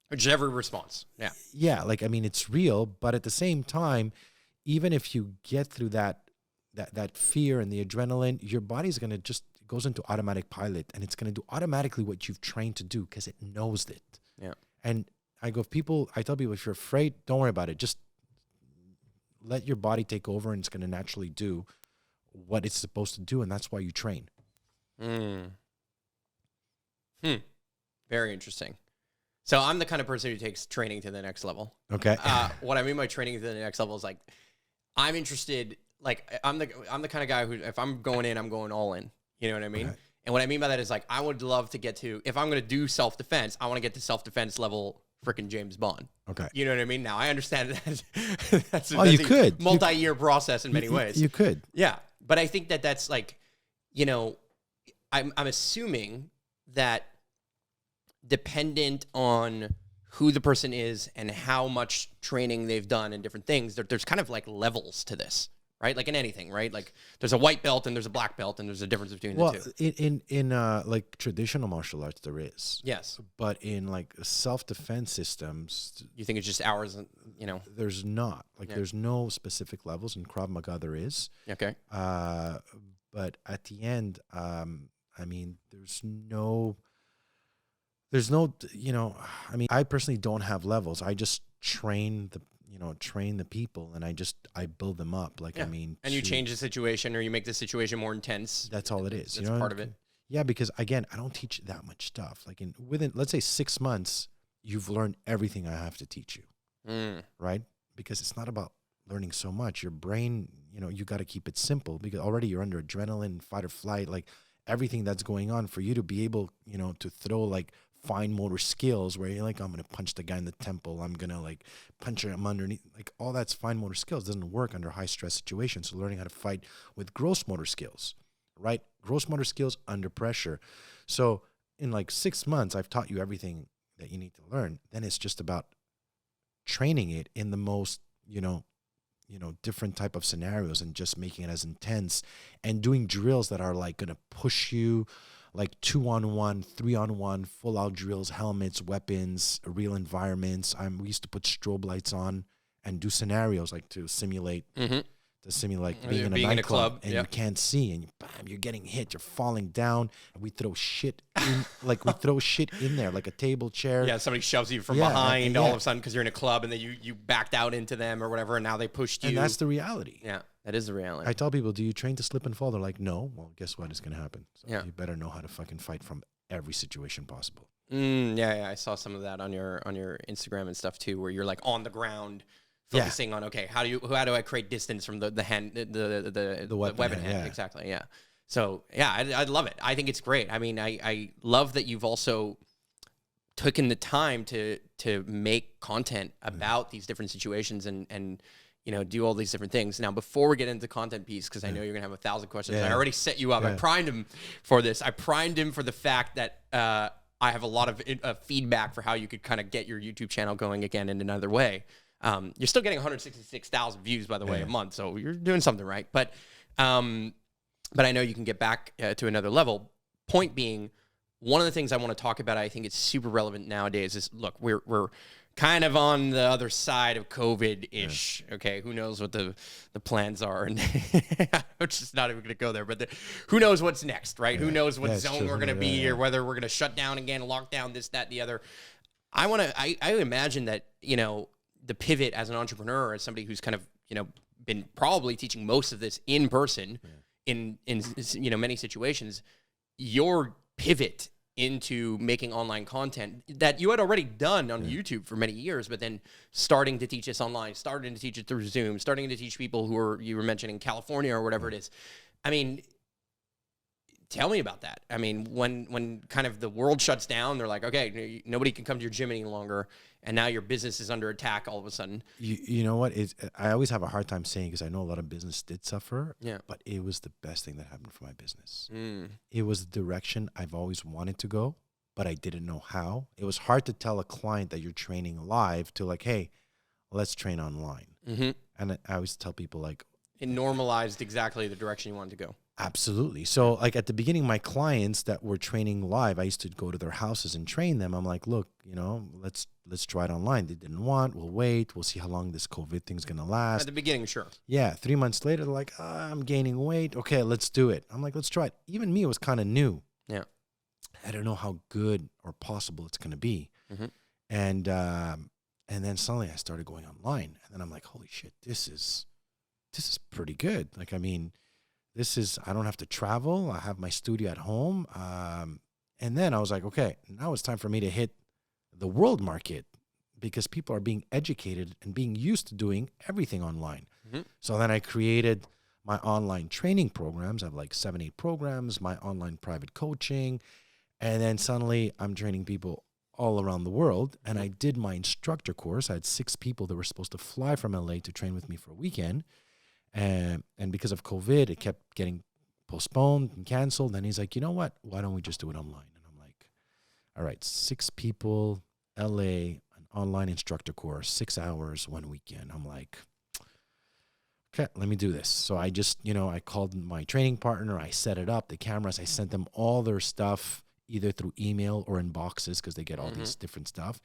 Which is every response, yeah. Yeah, like, I mean, it's real, but at the same time, even if you get through that fear and the adrenaline, your body's going to just goes into automatic pilot, and it's going to do automatically what you've trained to do because it knows it. Yeah. And I tell people, if you're afraid, don't worry about it. Just let your body take over, and it's going to naturally do what it's supposed to do, and that's why you train. Very interesting. So I'm the kind of person who takes training to the next level. Okay. What I mean by training to the next level is like, I'm interested. Like I'm the kind of guy who, if I'm going in, I'm going all in. You know what I mean? Okay. And what I mean by that is like, I would love to get to, if I'm going to do self-defense, I want to get to self-defense level freaking James Bond. Okay. You know what I mean? Now I understand that's you could multi-year process in many ways. You could. Yeah. But I think that's like, I'm assuming that dependent on who the person is and how much training they've done and different things, there's kind of like levels to this, right? Like in anything, right? Like there's a white belt and there's a black belt and there's a difference between the two. In like traditional martial arts, there is. Yes. But in like self-defense systems, you think it's just hours, there's not. Like there's no specific levels. In Krav Maga there is. Okay. But at the end, I mean, there's no, I personally don't have levels. I just train the people, and I build them up. Like, yeah. I mean, and you change the situation, or you make the situation more intense. That's all it is. That's part of it. Yeah, because again, I don't teach that much stuff. Like within, let's say 6 months, you've learned everything I have to teach you, right? Because it's not about learning so much. Your brain, you got to keep it simple because already you're under adrenaline, fight or flight, like everything that's going on for you to be able, to throw like fine motor skills where you're like, I'm going to punch the guy in the temple. I'm going to like punch him underneath. Like all that's fine motor skills doesn't work under high stress situations. So learning how to fight with gross motor skills, right? Gross motor skills under pressure. So in like 6 months, I've taught you everything that you need to learn. Then it's just about training it in the most, different type of scenarios and just making it as intense and doing drills that are like going to push you, like 2-on-1, 3-on-1, full out drills, helmets, weapons, real environments. We used to put strobe lights on and do scenarios like to simulate being in a nightclub and you can't see and bam, you're getting hit, you're falling down, and we throw shit in, in there like a table chair. Yeah, somebody shoves you from behind all of a sudden because you're in a club and then you backed out into them or whatever, and now they pushed you. And that's the reality. Yeah, that is the reality. I tell people, do you train to slip and fall? They're like, no. Well, guess what is going to happen? So you better know how to fucking fight from every situation possible. Yeah, I saw some of that on your Instagram and stuff too, where you're like on the ground focusing on, okay, how do I create distance from the hand, the weapon hand? Yeah. Exactly. Yeah. So yeah, I love it. I think it's great. I mean, I love that you've also taken the time to make content about these different situations and do all these different things. Now, before we get into the content piece, because I know you're gonna have 1,000 questions, I already set you up. I primed him for this. I primed him for the fact that I have a lot of feedback for how you could kind of get your YouTube channel going again in another way. You're still getting 166,000 views, by the way, a month, so you're doing something right. But I know you can get back to another level. Point being, one of the things I want to talk about, I think it's super relevant nowadays, is look, we're kind of on the other side of COVID-ish. Okay, who knows what the plans are, and I'm just not even going to go there. But who knows what's next, right? Who knows what zone we're going to be, or whether we're going to shut down again, lock down, this, that, the other. I imagine that the pivot as an entrepreneur, as somebody who's kind of been probably teaching most of this in person in many situations, your pivot into making online content that you had already done on YouTube for many years, but then starting to teach this online, starting to teach it through Zoom, starting to teach people who are, you were mentioning California or whatever it is. I mean, tell me about that. I mean, when kind of the world shuts down, they're like, okay, nobody can come to your gym any longer, and now your business is under attack all of a sudden. You know what? I always have a hard time saying, because I know a lot of business did suffer, Yeah. but it was the best thing that happened for my business. It was the direction I've always wanted to go, but I didn't know how. It was hard to tell a client that you're training live to like, hey, let's train online. And I always tell people like, it normalized exactly the direction you wanted to go. Absolutely. So like at the beginning, my clients that were training live, I used to go to their houses and train them. I'm like, look, you know, let's try it online. They didn't want, we'll wait. We'll see how long this COVID thing's going to last. At the beginning, sure. Yeah. 3 months later, they're like, I'm gaining weight. Okay, let's do it. I'm like, let's try it. Even me, it was kind of new. Yeah. I don't know how good or possible it's going to be. And then suddenly I started going online, and then I'm like, holy shit, this is pretty good. Like, I mean, I don't have to travel. I have my studio at home. And then I was like, okay, now it's time for me to hit the world market, because people are being educated and being used to doing everything online. So then I created my online training programs. I have like 7, 8 programs, my online private coaching. And then suddenly I'm training people all around the world. And I did my instructor course. I had 6 people that were supposed to fly from LA to train with me for a weekend. And because of COVID, it kept getting postponed and canceled. And he's like, you know what? Why don't we just do it online? And I'm like, all right, 6 people, LA, an online instructor course, 6 hours, 1 weekend. I'm like, okay, let me do this. So I just, I called my training partner. I set it up, the cameras. I sent them all their stuff, either through email or in boxes, because they get all these different stuff.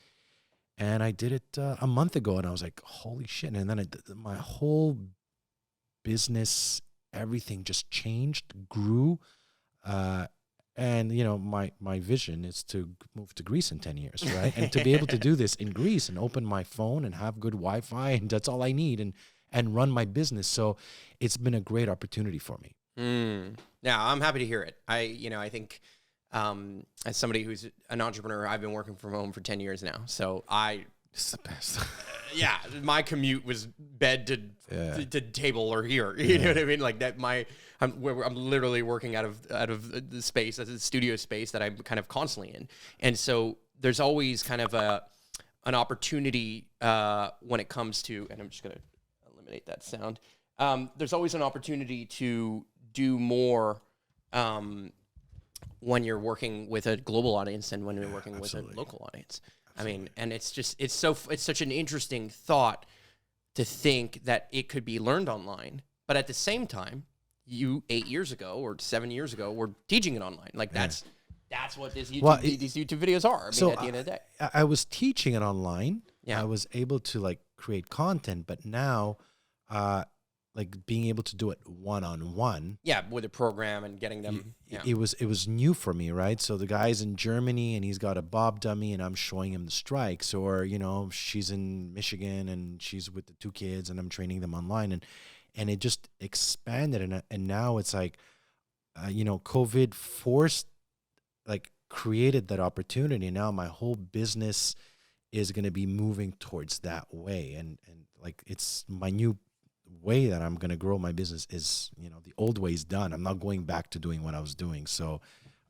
And I did it a month ago, and I was like, holy shit. And then my whole business, everything just changed, grew. And, my vision is to move to Greece in 10 years, right? And to be able to do this in Greece and open my phone and have good Wi-Fi, and that's all I need, and run my business. So it's been a great opportunity for me. Yeah, I'm happy to hear it. I think as somebody who's an entrepreneur, I've been working from home for 10 years now. So it's the best. Yeah, my commute was bed to table or here. You know what I mean? Like that. I'm literally working out of the space, as a studio space that I'm kind of constantly in, and so there's always kind of an opportunity when it comes to. And I'm just gonna eliminate that sound. There's always an opportunity to do more when you're working with a global audience than when you're working with a local audience. I mean, and it's such an interesting thought to think that it could be learned online, but at the same time, you 8 years ago or 7 years ago were teaching it online. Like that's what these YouTube videos are. I mean, at the end of the day, I was teaching it online. Yeah. I was able to like create content, but now, like being able to do it one-on-one. Yeah, with a program and getting them. It was new for me, right? So the guy's in Germany and he's got a bob dummy and I'm showing him the strikes, or she's in Michigan and she's with the 2 kids and I'm training them online, and it just expanded, and now it's like, COVID created that opportunity. Now my whole business is going to be moving towards that way, and like it's my new way that I'm going to grow my business is, the old way is done. I'm not going back to doing what I was doing. So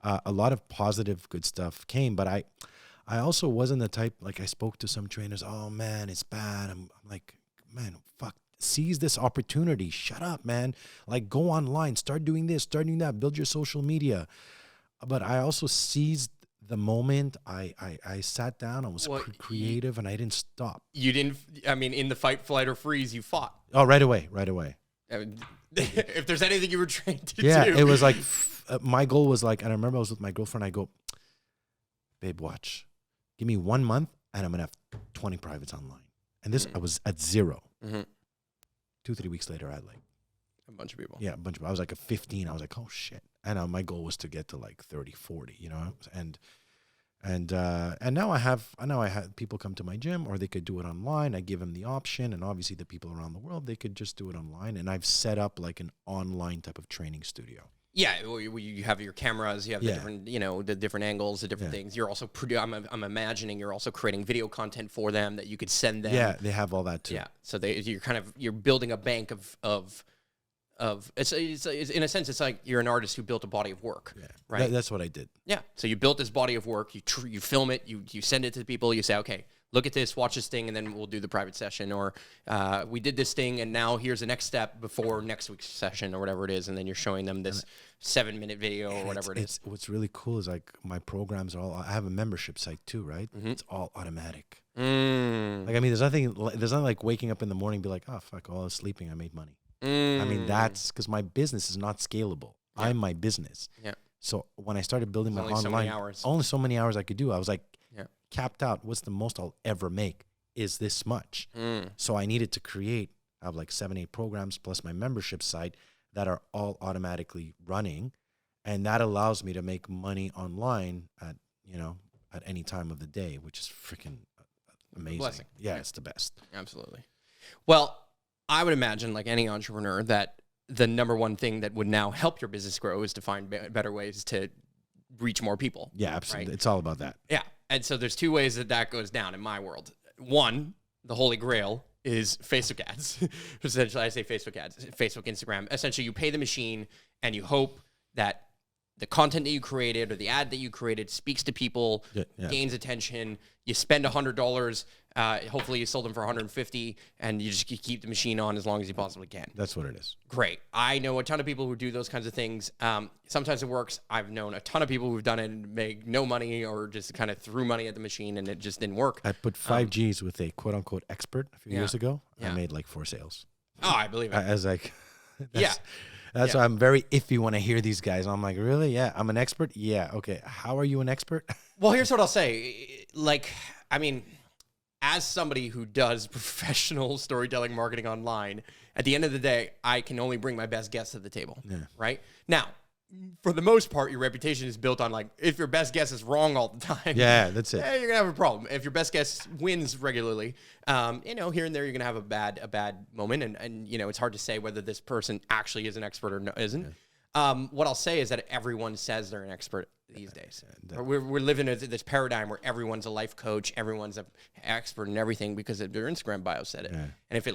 a lot of positive, good stuff came, but I also wasn't the type, like I spoke to some trainers, oh man, it's bad. I'm like, man, fuck, seize this opportunity. Shut up, man. Like go online, start doing this, start doing that, build your social media. But I also seized the moment. I sat down, I was creative, and I didn't stop. You didn't, I mean, in the fight, flight, or freeze, you fought. Oh, right away. If there's anything you were trained to do. Yeah, it was like, my goal was like, and I remember I was with my girlfriend, I go, babe, watch. Give me 1 month, and I'm going to have 20 privates online. And this, I was at 0. 2-3 weeks later, I had like a bunch of people. Yeah, a bunch of people. I was like a 15. I was like, oh, shit. And my goal was to get to like 30, 40, and now I have people come to my gym, or they could do it online. I give them the option, and obviously the people around the world, they could just do it online. And I've set up like an online type of training studio. Yeah, well, you have your cameras, you have the different, the different angles, the different things. You're also I'm imagining you're also creating video content for them that you could send them. Yeah, they have all that too. Yeah, so you're building a bank of it's in a sense it's like you're an artist who built a body of work. Yeah, right. That's what I did. Yeah, so you built this body of work. You film it. You send it to people. You say, okay, look at this, watch this thing, and then we'll do the private session. Or we did this thing, and now here's the next step before next week's session or whatever it is. And then you're showing them this 7-minute video or whatever it is. What's really cool is like my programs are all, I have a membership site too, right? Mm-hmm. It's all automatic. Like, I mean, there's nothing like waking up in the morning and be like, oh, fuck, while I was sleeping, I made money. I mean, that's because my business is not scalable. Yeah. I'm my business. Yeah. So when I started building my online, only so many hours I could do. I was like, capped out. What's the most I'll ever make is this much. So I needed to create, I have like 7-8 programs plus my membership site that are all automatically running. And that allows me to make money online at any time of the day, which is freaking amazing. Blessing. Yeah, it's the best. Absolutely. Well, I would imagine, like any entrepreneur, that the number one thing that would now help your business grow is to find better ways to reach more people. Yeah, absolutely. Right? It's all about that. Yeah. And so there's 2 ways that goes down in my world. One, the holy grail is Facebook ads. Essentially, I say Facebook ads, Facebook, Instagram. Essentially, you pay the machine and you hope that the content that you created or the ad that you created speaks to people, gains attention. You spend $100. Hopefully, you sold them for $150, and you just keep the machine on as long as you possibly can. That's what it is. Great. I know a ton of people who do those kinds of things. Sometimes it works. I've known a ton of people who've done it and make no money or just kind of threw money at the machine, and it just didn't work. I put 5 Gs with a quote-unquote expert a few years ago. I made like 4 sales. Oh, I believe it. I was like, that's why I'm very iffy when I hear these guys. I'm like, really? Yeah, I'm an expert? Yeah, okay. How are you an expert? Well, here's what I'll say. Like, I mean, as somebody who does professional storytelling marketing online, at the end of the day, I can only bring my best guess to the table, right? Now, for the most part, your reputation is built on, like, if your best guess is wrong all the time. Yeah, that's it. You're going to have a problem. If your best guess wins regularly, here and there, you're going to have a bad moment. And it's hard to say whether this person actually is an expert or isn't. What I'll say is that everyone says they're an expert these days. We're living in this paradigm where everyone's a life coach, everyone's an expert in everything because their Instagram bio said it. Yeah. And if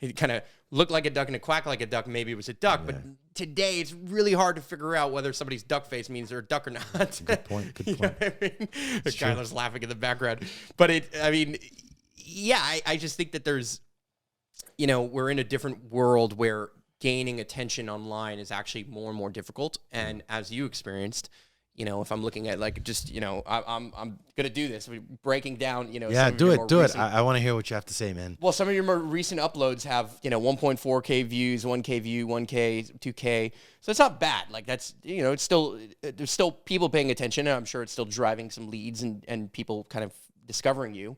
it kind of looked like a duck and it quacked like a duck, maybe it was a duck. Yeah. But today it's really hard to figure out whether somebody's duck face means they're a duck or not. Good point. Good point. You know what I mean? Kyler's laughing in the background. But I just think that there's, we're in a different world where gaining attention online is actually more and more difficult. And as you experienced, if I'm looking at like just, I'm going to do this, breaking down, Yeah, do it. I want to hear what you have to say, man. Well, some of your more recent uploads have, 1.4K views, 1K view, 1K, 2K. So it's not bad. Like that's, it's still, there's still people paying attention. And I'm sure it's still driving some leads and people kind of discovering you.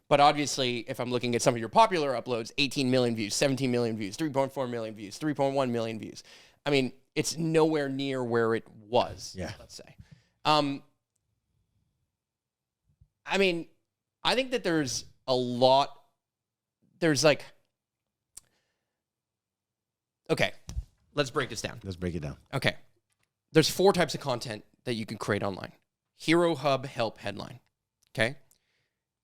But obviously, if I'm looking at some of your popular uploads, 18 million views, 17 million views, 3.4 million views, 3.1 million views. I mean, it's nowhere near where it was, let's say. I think that there's a lot, okay, let's break this down. Let's break it down. Okay. There's 4 types of content that you can create online. Hero, hub, help, headline. Okay?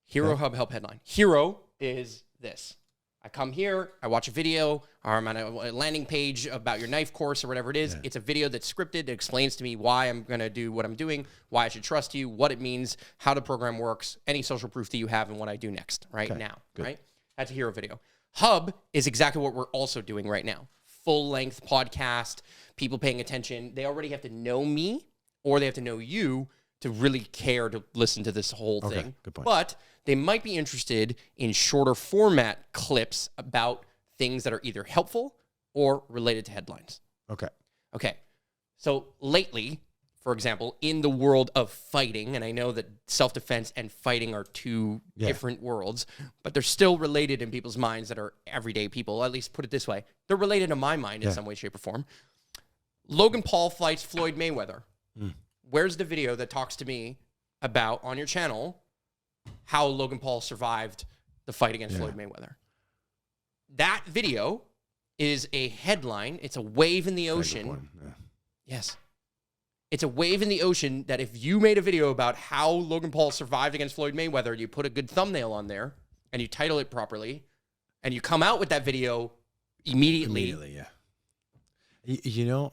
Hero, hub, help, headline. Hero is this. I come here, I watch a video, or I'm on a landing page about your knife course or whatever it is. Yeah. It's a video that's scripted. It explains to me why I'm going to do what I'm doing, why I should trust you, what it means, how the program works, any social proof that you have, and what I do next, now, right? That's a hero video. Hub is exactly what we're also doing right now. Full-length podcast, people paying attention. They already have to know me, or they have to know you to really care to listen to this whole thing. Good point. But they might be interested in shorter format clips about things that are either helpful or related to headlines. Okay. So lately, for example, in the world of fighting, and I know that self-defense and fighting are 2 different worlds, but they're still related in people's minds that are everyday people. At least put it this way. They're related in my mind in some way, shape, or form. Logan Paul fights Floyd Mayweather. Where's the video that talks to me about, on your channel, how Logan Paul survived the fight against Floyd Mayweather? That video is a headline. It's a wave in the ocean. Yeah. Yes. It's a wave in the ocean that if you made a video about how Logan Paul survived against Floyd Mayweather, you put a good thumbnail on there and you title it properly and you come out with that video immediately. Immediately, yeah. You know,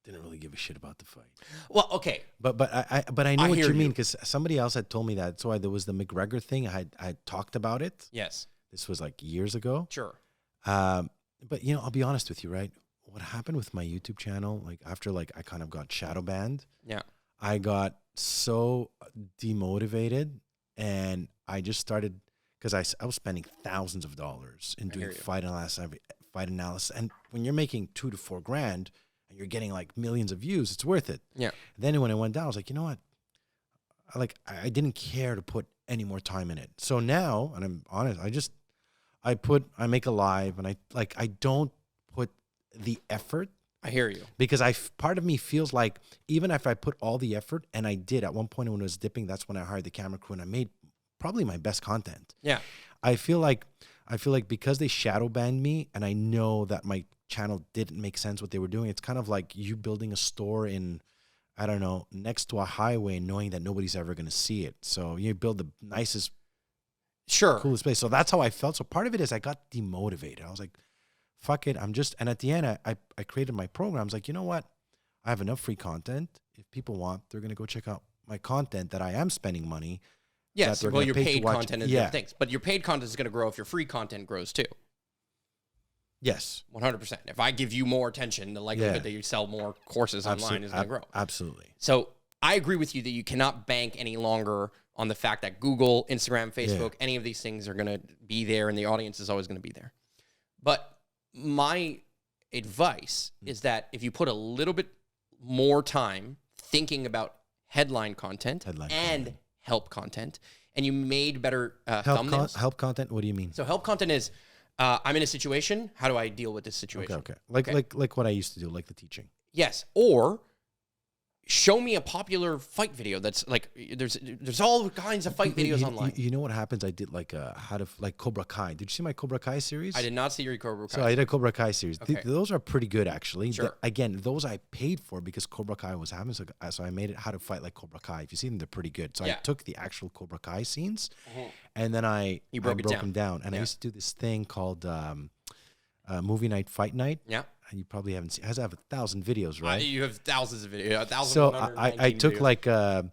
didn't really give a shit about the fight. Well, okay. But I know what you mean, you. because somebody else had told me that. So there was the McGregor thing. I had talked about it. Yes. This was like years ago. Sure. But you know, I'll be honest with you, right? What happened with my YouTube channel, like after like I kind of got shadow banned. Yeah. I got so demotivated, and I just started, because I was spending thousands of dollars in doing fight analysis, and when you're making $2,000 to $4,000 and you're getting like millions of views, it's worth it. Yeah. Then when it went down, I was like, you know what? I didn't care to put any more time in it. So now, and I'm honest, I make a live, and I don't put the effort. I hear you. Because part of me feels like even if I put all the effort, and I did at one point when it was dipping, that's when I hired the camera crew and I made probably my best content. Yeah. I feel like because they shadow banned me, and I know that my channel didn't make sense what they were doing, it's kind of like you building a store in, I don't know, next to a highway, knowing that nobody's ever going to see it. So you build the nicest, coolest place. So that's how I felt. So part of it is I got demotivated. I was like, fuck it. And at the end, I created my programs. Like, you know what? I have enough free content. If people want, they're going to go check out my content that I am spending money. Yes. Well, your paid content is different things, but your paid content is going to grow if your free content grows too. Yes. 100%. If I give you more attention, the likelihood that you sell more courses online is going to grow. Absolutely. So I agree with you that you cannot bank any longer on the fact that Google, Instagram, Facebook, any of these things are going to be there and the audience is always going to be there. But my advice is that if you put a little bit more time thinking about headline content and help content, and you made better thumbnails. Help content? What do you mean? So help content is, I'm in a situation. How do I deal with this situation? Okay. Like what I used to do, like the teaching. Yes. Or show me a popular fight video that's like, there's all kinds of fight videos online. You know what happens? I did like Cobra Kai. Did you see my Cobra Kai series? I did not see your Cobra Kai. So I did a Cobra Kai series. Okay. Those are pretty good, actually. Sure. Again, those I paid for because Cobra Kai was happening. So I made it how to fight like Cobra Kai. If you see them, they're pretty good. So I took the actual Cobra Kai scenes, and then I broke them down. And I used to do this thing called Movie Night, Fight Night. Yeah. You probably haven't seen. It has to have 1,000 videos, right? You have thousands of videos. So I took like so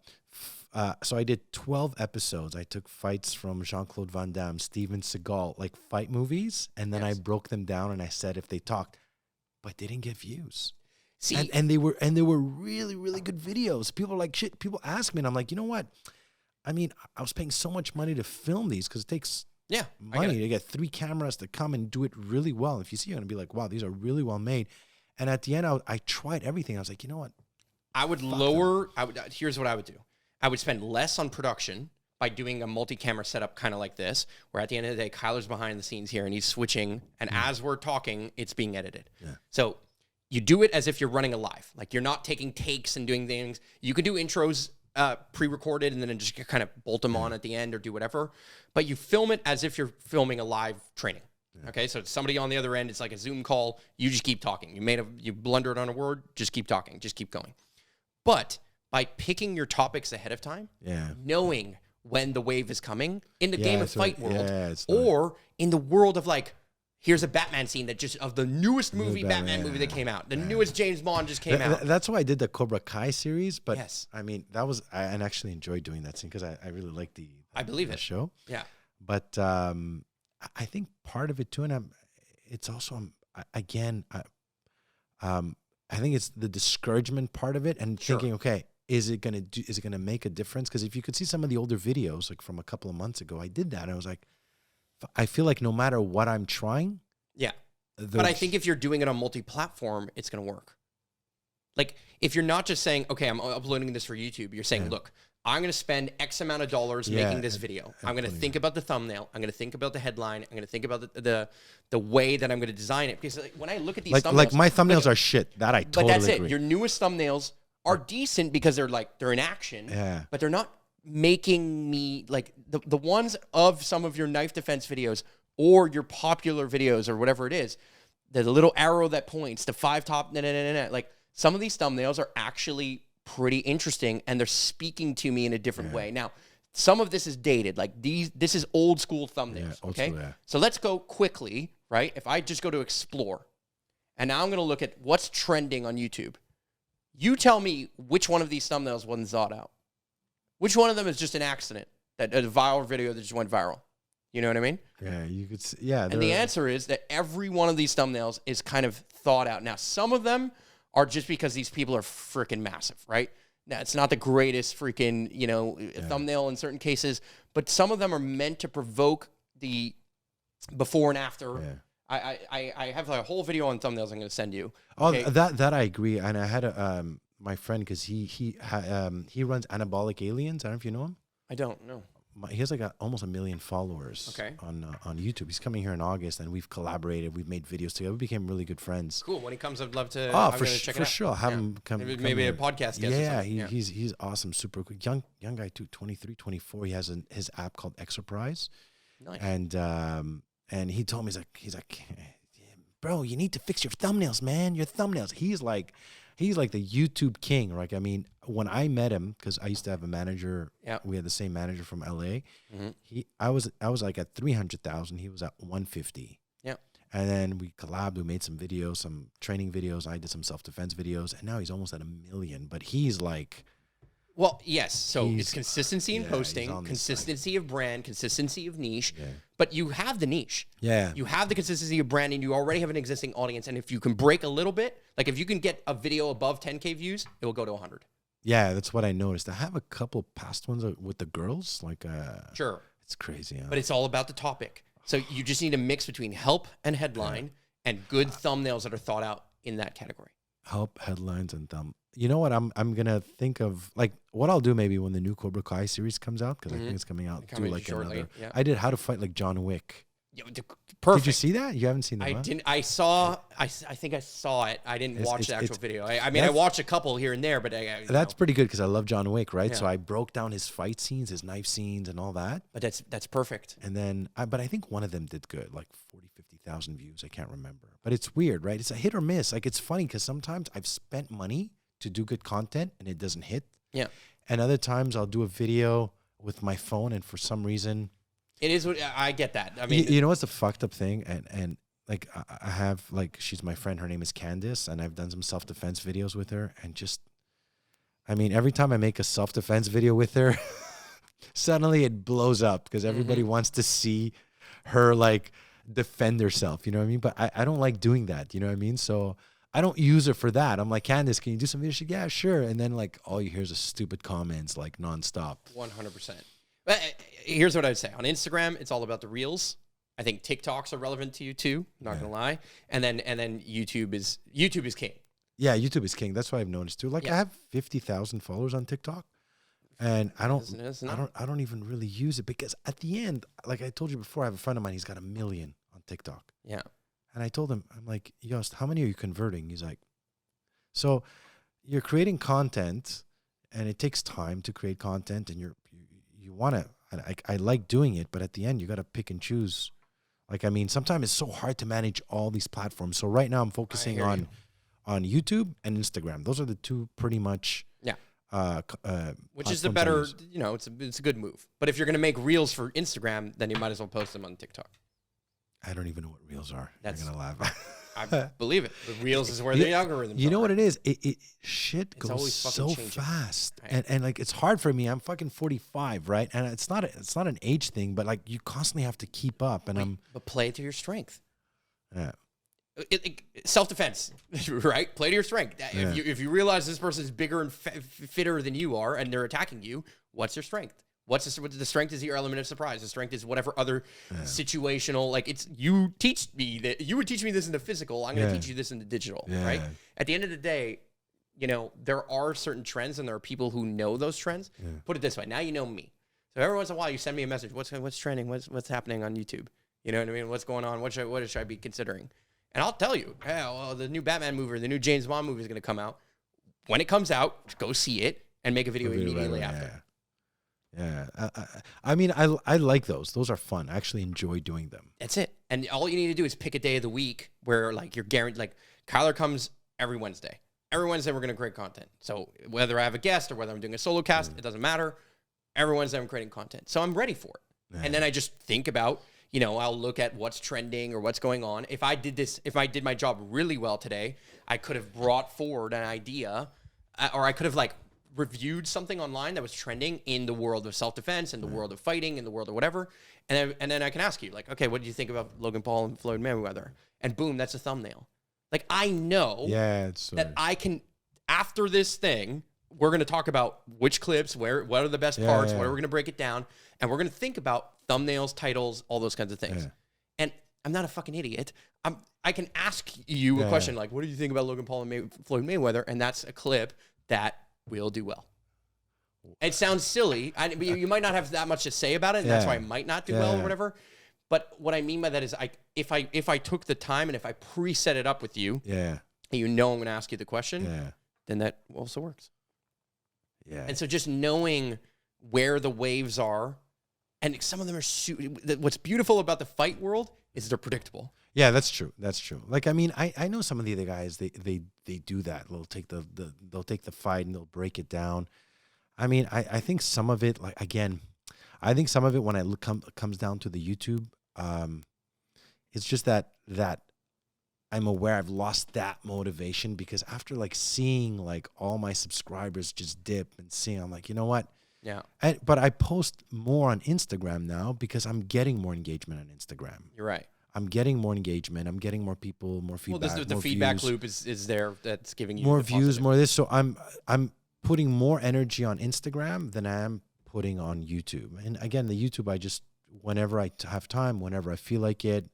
I did 12 episodes. I took fights from Jean-Claude Van Damme, Steven Seagal, like fight movies, and then I broke them down and I said if they talked, but they didn't get views. See, and they were really, really good videos. People are like, shit. People ask me, and I'm like, you know what? I mean, I was paying so much money to film these because it takes money to get 3 cameras to come and do it really well. If you see, you're gonna be like, wow, these are really well made. And at the end, I tried everything. I was like, you know what? I would here's what I would do. I would spend less on production by doing a multi-camera setup kind of like this, where at the end of the day, Kyler's behind the scenes here and he's switching, and as we're talking, it's being edited. Yeah. So you do it as if you're running a live. Like you're not taking takes and doing things. You can do intros pre-recorded and then just kind of bolt them on at the end or do whatever. But you film it as if you're filming a live training. Yeah. Okay, so somebody on the other end, it's like a Zoom call. You just keep talking. You blundered on a word, just keep talking, just keep going. But by picking your topics ahead of time, knowing when the wave is coming in the Game of Fight world, or in the world of like, here's a Batman scene that just of the newest movie, Batman movie that came out. The newest James Bond just came out. That's why I did the Cobra Kai series. But I mean, I actually enjoyed doing that scene because I really liked the show. Yeah. But I think part of it too, and it's also I think it's the discouragement part of it, and thinking, okay, is it gonna make a difference? Because if you could see some of the older videos, like from a couple of months ago, I did that, and I was like, I feel like no matter what I'm trying, but I think if you're doing it on multi-platform, it's gonna work. Like if you're not just saying, okay, I'm uploading this for YouTube, you're saying, look, I'm going to spend X amount of dollars making this video. I'm going to think about the thumbnail. I'm going to think about the headline. I'm going to think about the way that I'm going to design it. Because like, when I look at these thumbnails, like my thumbnails are shit. That I totally agree. But that's it. Your newest thumbnails are decent because they're in action. Yeah. But they're not making me like the ones of some of your knife defense videos or your popular videos or whatever it is, the little arrow that points, the 5 top, like some of these thumbnails are actually pretty interesting and they're speaking to me in a different way. Now, some of this is dated. Like this is old school thumbnails, okay? School, So let's go quickly, right? If I just go to explore, and now I'm going to look at what's trending on YouTube. You tell me which one of these thumbnails wasn't thought out. Which one of them is just an accident, that a viral video that just went viral? You know what I mean? Yeah, you could see, yeah. And the answer is that every one of these thumbnails is kind of thought out. Now, some of them are just because these people are freaking massive, right? Now, it's not the greatest freaking, thumbnail in certain cases, but some of them are meant to provoke the before and after. Yeah. I have a whole video on thumbnails I'm going to send you. Okay? Oh, that I agree. And I had my friend, because he runs Anabolic Aliens. I don't know if you know him. I don't know. He has like almost 1 million followers on YouTube. He's coming here in August, and we've collaborated. We've made videos together. We became really good friends. Cool. When he comes, I'd love to. Oh, for sure. Have him come. Maybe a podcast guest. Yeah, he's awesome. Super cool. Young guy too. 23, 24. He has his app called Exerprise. Nice. And he told me he's like, bro, you need to fix your thumbnails, man. Your thumbnails. He's like the YouTube king. Like, I mean, when I met him, because I used to have a manager, we had the same manager from LA. Mm-hmm. I was like at 300,000. He was at 150. Yeah. And then we collabed. We made some videos, some training videos. I did some self-defense videos, and now he's almost at 1 million. But he's like, well, yes. So it's consistency in posting, consistency of brand, consistency of niche. Yeah. But you have the niche. Yeah. You have the consistency of brand, and you already have an existing audience. And if you can break a little bit, like if you can get a video above 10K views, it will go to 100. Yeah, that's what I noticed. I have a couple past ones with the girls. Like, sure. It's crazy. Huh? But it's all about the topic. So you just need a mix between help and headline and good thumbnails that are thought out in that category. Help, headlines, and thumb. You know what? I'm gonna think of, like, what I'll do maybe when the new Cobra Kai series comes out, because I think it's coming out. Do like shortly, another. Yeah. I did How to Fight Like John Wick. Perfect. Did you see that? You haven't seen that? I didn't. I saw. I think I saw it. I didn't watch the actual video. I mean, I watched a couple here and there, but that's pretty good because I love John Wick, right? Yeah. So I broke down his fight scenes, his knife scenes, and all that. But that's perfect. And then, but I think one of them did good, like 50,000 views. I can't remember. But it's weird, right? It's a hit or miss. Like, it's funny because sometimes I've spent money to do good content and it doesn't hit. Yeah. And other times I'll do a video with my phone and for some reason. It is what I get that. I mean, you know what's the fucked up thing? And like, I have, like, she's my friend. Her name is Candice, and I've done some self-defense videos with her. And just, I mean, every time I make a self-defense video with her, suddenly it blows up because everybody wants to see her, like, defend herself. You know what I mean? But I don't like doing that. You know what I mean? So I don't use her for that. I'm like, Candice, can you do some videos? She's like, yeah, sure. And then, like, all you hear is stupid comments, like, nonstop. 100%. But here's what I'd say. On Instagram, it's all about the reels. I think TikToks are relevant to you too. Not gonna lie. And then YouTube is king. Yeah, YouTube is king. That's what I've noticed too. Like, I have 50,000 followers on TikTok, and I don't even really use it because at the end, like I told you before, I have a friend of mine. He's got 1 million on TikTok. Yeah. And I told him, I'm like, Yost, how many are you converting? He's like, so you're creating content, and it takes time to create content, and you want to. I like doing it, but at the end, you got to pick and choose. Like, I mean, sometimes it's so hard to manage all these platforms. So right now, I'm focusing on YouTube and Instagram. Those are the two pretty much. Yeah. Which is the better, it's a good move. But if you're going to make reels for Instagram, then you might as well post them on TikTok. I don't even know what reels are. I'm going to laugh. I believe it. The reels is where the algorithm. You know what it is? Shit goes so fast, right? and like, it's hard for me. I'm fucking 45, right? And it's not an age thing, but like, you constantly have to keep up. And but play to your strength. Yeah. Self-defense, right? Play to your strength. Yeah. If you realize this person is bigger and fitter than you are, and they're attacking you, what's your strength? What's the strength is your element of surprise. The strength is whatever other situational, like, it's, you would teach me this in the physical. I'm going to teach you this in the digital, right? At the end of the day, there are certain trends and there are people who know those trends. Yeah. Put it this way. Now you know me. So every once in a while you send me a message. What's trending? What's happening on YouTube? You know what I mean? What's going on? What should I be considering? And I'll tell you, the new Batman movie or the new James Bond movie is going to come out. When it comes out, go see it and make a video immediately after. Yeah. Yeah. I mean, I like those. Those are fun. I actually enjoy doing them. That's it. And all you need to do is pick a day of the week where like you're guaranteed, like Kyler comes every Wednesday. Every Wednesday we're going to create content. So whether I have a guest or whether I'm doing a solo cast, it doesn't matter. Every Wednesday I'm creating content. So I'm ready for it. Yeah. And then I just think about, you know, I'll look at what's trending or what's going on. If I did my job really well today, I could have brought forward an idea or I could have like reviewed something online that was trending in the world of self-defense, in the world of fighting, in the world of whatever. And then I can ask you, like, okay, what did you think about Logan Paul and Floyd Mayweather? And boom, that's a thumbnail. Like, I know that I can, after this thing, we're going to talk about which clips, what are the best parts, what are we going to break it down, and we're going to think about thumbnails, titles, all those kinds of things. Yeah. And I'm not a fucking idiot. I can ask you a question like, what do you think about Logan Paul and Floyd Mayweather? And that's a clip that will do well. It sounds silly. You might not have that much to say about it, and that's why I might not do well or whatever. But what I mean by that is, if I took the time and if I preset it up with you, and you know I'm going to ask you the question, then that also works. Yeah. And so just knowing where the waves are, and some of them are. What's beautiful about the fight world is they're predictable. Yeah, that's true. That's true. Like, I mean, I know some of the other guys. They do that. They'll take they'll take the fight and they'll break it down. I mean, I think some of it, like, again, I think some of it when I look comes down to the YouTube, it's just that I'm aware I've lost that motivation because after like seeing like all my subscribers just dip and seeing, I'm like, you know what? Yeah. But I post more on Instagram now because I'm getting more engagement on Instagram. You're right. I'm getting more engagement. I'm getting more people, more feedback. Well, the feedback loop is there that's giving you more views, more this. So I'm putting more energy on Instagram than I am putting on YouTube. And again, the YouTube, I just whenever I have time, whenever I feel like it.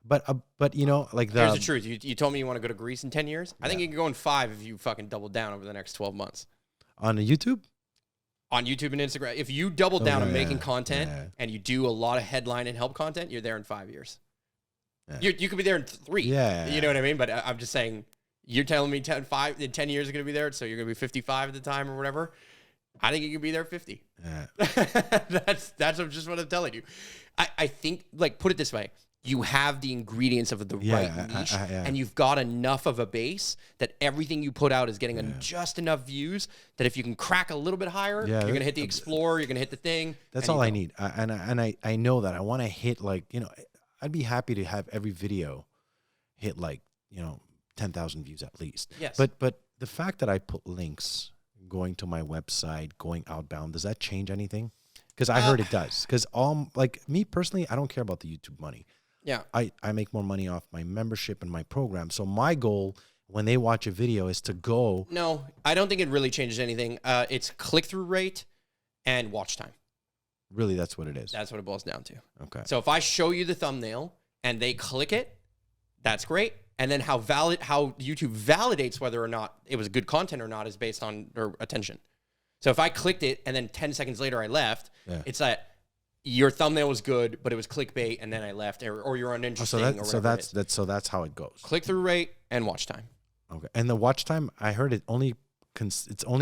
But you know, like here's the truth. You told me you want to go to Greece in 10 years. I think you can go in 5 if you fucking double down over the next 12 months. On the YouTube? On YouTube and Instagram. If you double down on making content and you do a lot of headline and help content, you're there in 5 years. Yeah. You could be there in 3. Yeah. You know what I mean? But I'm just saying, you're telling me 10 years are going to be there, so you're going to be 55 at the time or whatever. I think you can be there 50. Yeah. that's just what I'm telling you. I think, like, put it this way. You have the ingredients of the right niche, and you've got enough of a base that everything you put out is getting just enough views that if you can crack a little bit higher, you're going to hit the Explorer, you're going to hit the thing. That's all I need. I know that. I want to hit, like, you know, I'd be happy to have every video hit, like, you know, 10,000 views at least. Yes. But the fact that I put links going to my website, going outbound, does that change anything? Because I heard it does. Because like me personally, I don't care about the YouTube money. Yeah. I make more money off my membership and my program. So my goal when they watch a video is to go. No, I don't think it really changes anything. It's click-through rate and watch time. Really, that's what it is. That's what it boils down to. Okay. So if I show you the thumbnail and they click it, that's great. And then how YouTube validates whether or not it was good content or not is based on their attention. So if I clicked it and then 10 seconds later I left, it's that your thumbnail was good, but it was clickbait, and then I left, or you're uninteresting. So that's how it goes. Click-through rate and watch time. Okay, and the watch time, I heard it's only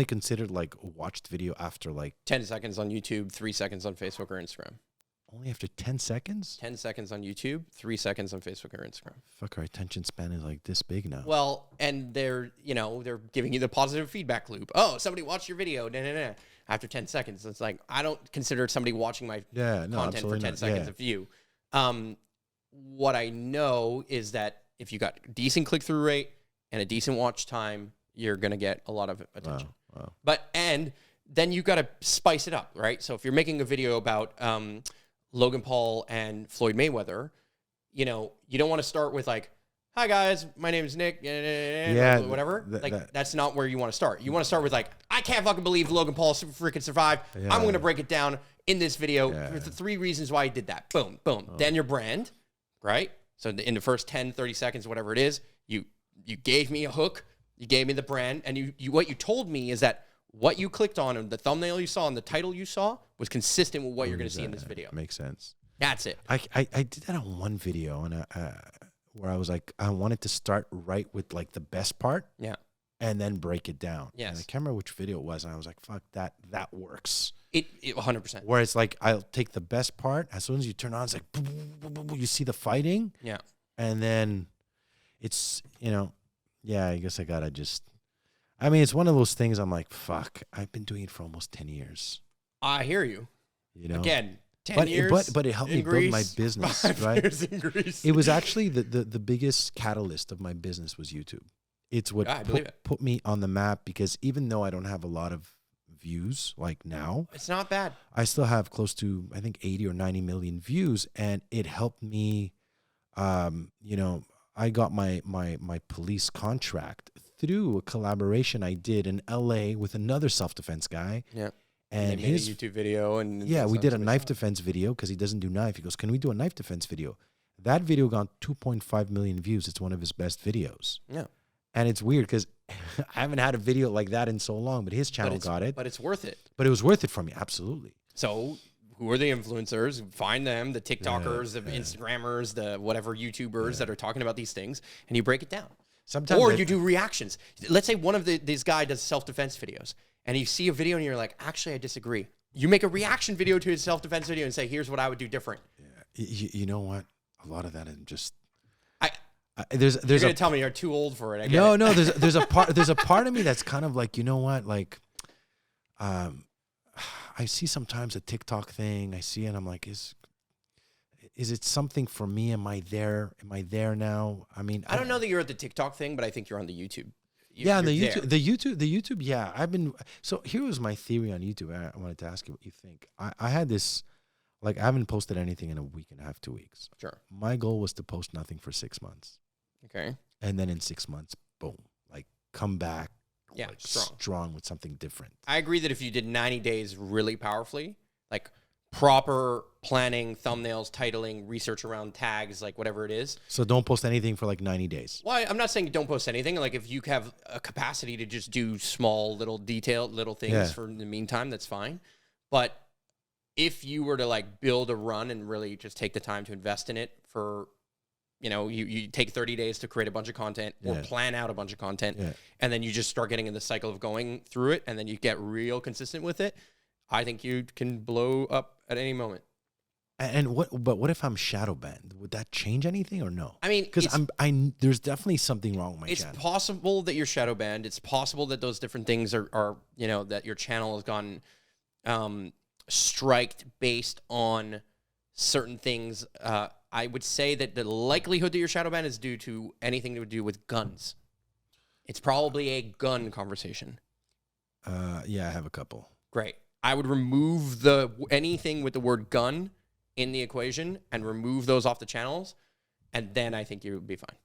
considered like a watched video after like 10 seconds on YouTube, 3 seconds on Facebook or Instagram. Only after 10 seconds? 10 seconds on YouTube, 3 seconds on Facebook or Instagram. Fuck, our attention span is like this big now. Well, and they're giving you the positive feedback loop. Oh, somebody watched your video. After 10 seconds, it's like, I don't consider somebody watching my content for 10 seconds of view. What I know is that if you got decent click-through rate and a decent watch time, you're going to get a lot of attention. Wow. And then you got to spice it up, right? So if you're making a video about Logan Paul and Floyd Mayweather, you know, you don't want to start with like, hi guys, my name is Nick, whatever. That's not where you want to start. You want to start with like, I can't fucking believe Logan Paul freaking survived. Yeah. I'm going to break it down in this video with the 3 reasons why he did that. Boom, boom. Oh. Then your brand, right? So in the first 10, 30 seconds, whatever it is, you gave me a hook, you gave me the brand, and what you told me is that what you clicked on and the thumbnail you saw and the title you saw was consistent with what you're going to see in this video. Makes sense. That's it. I did that on one video, and where I was like, I wanted to start right with like the best part, and then break it down. Yes. And I can't remember which video it was, and I was like, fuck, that works. 100%. Where it's like, I'll take the best part. As soon as you turn on, it's like, boom, boom, boom, boom, you see the fighting. Yeah. And then it's, yeah, I guess I got to it's one of those things I'm like, fuck, I've been doing it for almost 10 years. I hear you. Again, 10 years. But it helped me build my business, 5 right? years in Greece. It was actually the biggest catalyst of my business was YouTube. It's what put me on the map, because even though I don't have a lot of views like now, it's not bad. I still have close to, I think, 80 or 90 million views, and it helped me. I got my police contract through a collaboration I did in LA with another self-defense guy. Yeah. And they made a YouTube video. And we did a knife defense video, because he doesn't do knife. He goes, can we do a knife defense video? That video got 2.5 million views. It's one of his best videos. Yeah. And it's weird because I haven't had a video like that in so long, but his channel got it. But it's worth it. But it was worth it for me. Absolutely. So who are the influencers? Find them, the TikTokers, the Instagrammers, the whatever YouTubers that are talking about these things, and you break it down. Sometimes or you do reactions. Let's say one of these guy does self-defense videos, and you see a video and you're like, actually, I disagree. You make a reaction video to his self-defense video and say, here's what I would do different. Yeah. You know what? A lot of that is just... You're gonna tell me you're too old for it. No. There's a part of me that's kind of like, you know what? Like, I see sometimes a TikTok thing. I see it and I'm like, is it something for me? Am I there? Am I there now? I mean, I don't know that you're at the TikTok thing, but I think you're on the YouTube. On the YouTube. Yeah, so here was my theory on YouTube. I wanted to ask you what you think. I had this, like, I haven't posted anything in a week and a half, 2 weeks. Sure. My goal was to post nothing for 6 months. Okay. And then in 6 months, boom, like come back. Yeah, like strong with something different. I agree that if you did 90 days really powerfully, like proper planning, thumbnails, titling, research around tags, like whatever it is. So don't post anything for like 90 days. Well, I'm not saying don't post anything. Like if you have a capacity to just do small, detailed little things for the meantime, that's fine. But if you were to like build a run and really just take the time to invest in it for, you take 30 days to create a bunch of content or plan out a bunch of content, and then you just start getting in the cycle of going through it, and then you get real consistent with it, I think you can blow up at any moment. And what if I'm shadow banned? Would that change anything or no? I mean, because there's definitely something wrong with my channel. It's possible that you're shadow banned. It's possible that those different things are that your channel has gone striked based on certain things. I would say that the likelihood that you're shadow banned is due to anything to do with guns. It's probably a gun conversation. Yeah, I have a couple. Great. I would remove anything with the word gun in the equation and remove those off the channels, and then I think you would be fine.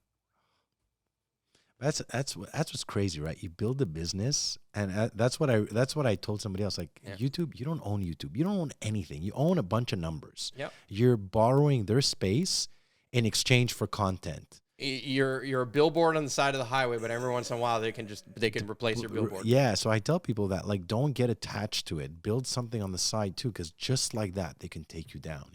That's what's crazy, right? You build a business, and that's what I told somebody else. Like, YouTube, you don't own YouTube. You don't own anything. You own a bunch of numbers. Yep. You're borrowing their space in exchange for content. You're a billboard on the side of the highway, but every once in a while they can replace your billboard. Yeah, so I tell people that, like, don't get attached to it. Build something on the side too, because just like that, they can take you down.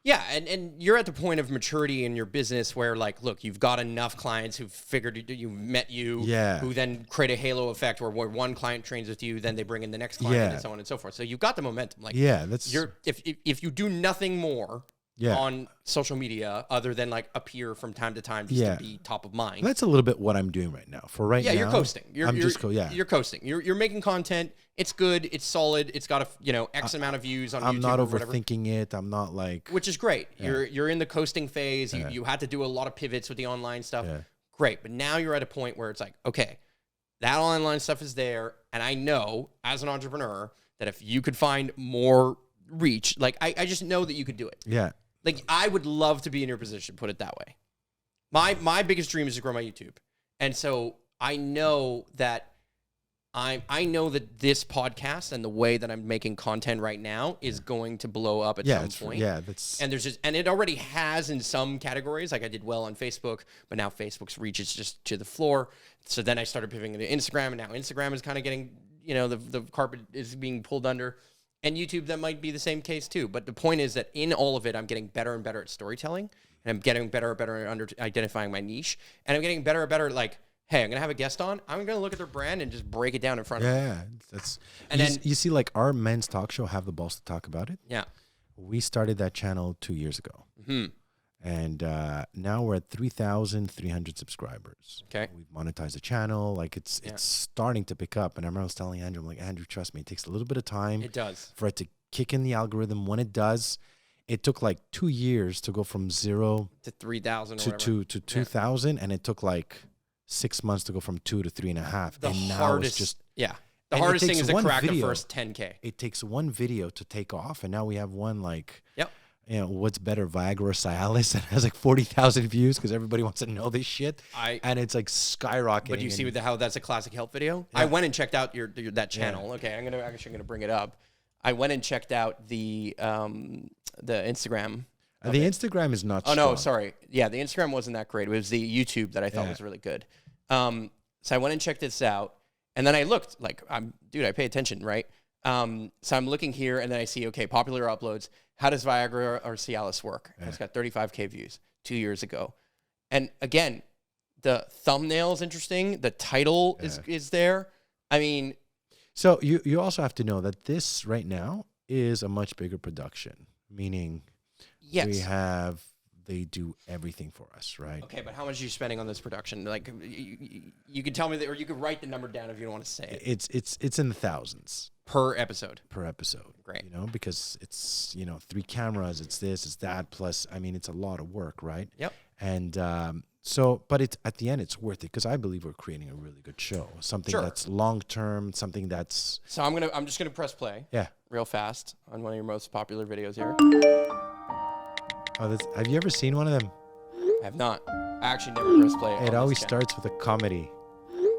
Yeah, and you're at the point of maturity in your business where, like, look, you've got enough clients who've figured you met you, who then create a halo effect where one client trains with you, then they bring in the next client, and so on and so forth. So you've got the momentum. Like, if you do nothing more. On social media, other than like appear from time to time just to be top of mind. That's a little bit what I'm doing right now. For right now, you're coasting. You're coasting. You're making content. It's good. It's solid. It's got X amount of views on YouTube. I'm not overthinking it. I'm not like, which is great. You're in the coasting phase. You had to do a lot of pivots with the online stuff. Great, but now you're at a point where it's like, okay, that online stuff is there, and I know as an entrepreneur that if you could find more reach, like I just know that you could do it. Yeah. Like, I would love to be in your position, put it that way. My biggest dream is to grow my YouTube. And so I know that this podcast and the way that I'm making content right now is going to blow up at some point. And it already has in some categories. Like, I did well on Facebook, but now Facebook's reach is just to the floor. So then I started pivoting to Instagram, and now Instagram is kind of getting, the carpet is being pulled under. And YouTube, that might be the same case too. But the point is that in all of it, I'm getting better and better at storytelling. And I'm getting better and better at identifying my niche. And I'm getting better and better at, like, hey, I'm going to have a guest on. I'm going to look at their brand and just break it down in front of them. Yeah, that's. And you, then you see, like our men's talk show, Have the Balls to Talk About It. Yeah. We started that channel 2 years ago. Hmm. And now we're at 3,300 subscribers. Okay. We've monetized the channel. Like it's starting to pick up. And I remember I was telling Andrew, I'm like, Andrew, trust me, it takes a little bit of time. It does. For it to kick in the algorithm. When it does, it took like 2 years to go from 0 to 3,000 to 2,000. And it took like 6 months to go from 2 to 3.5. The and now hardest, it's just the hardest thing is to crack the first 10K. It takes one video to take off, and now we have one like, yep. You know, what's better, Viagra or Cialis, that has like 40,000 views because everybody wants to know this shit, and it's like skyrocketing. But you see how that's a classic health video? Yeah. I went and checked out that channel. Yeah. Okay, I'm gonna bring it up. I went and checked out the Instagram. The Instagram is not. Oh no, sorry. Yeah, the Instagram wasn't that great. It was the YouTube that I thought was really good. So I went and checked this out. And then I looked, like, I pay attention, right? So I'm looking here, and then I see, okay, popular uploads. How does Viagra or Cialis work? Yeah. It's got 35K views 2 years ago. And again, the thumbnail is interesting. The title is there. I mean. So you also have to know that this right now is a much bigger production, meaning they do everything for us, right? Okay, but how much are you spending on this production? Like, you could tell me that, or you could write the number down if you don't want to say it. It's in the thousands per episode. Great, you know, because it's 3 cameras, it's this, it's that, plus I mean it's a lot of work, right? Yep. And so, but it's at the end it's worth it because I believe we're creating a really good show, something that's long term, something that's. So I'm just gonna press play. Yeah. Real fast on one of your most popular videos here. Oh, have you ever seen one of them? I have not. I actually never press play. It always starts with a comedy.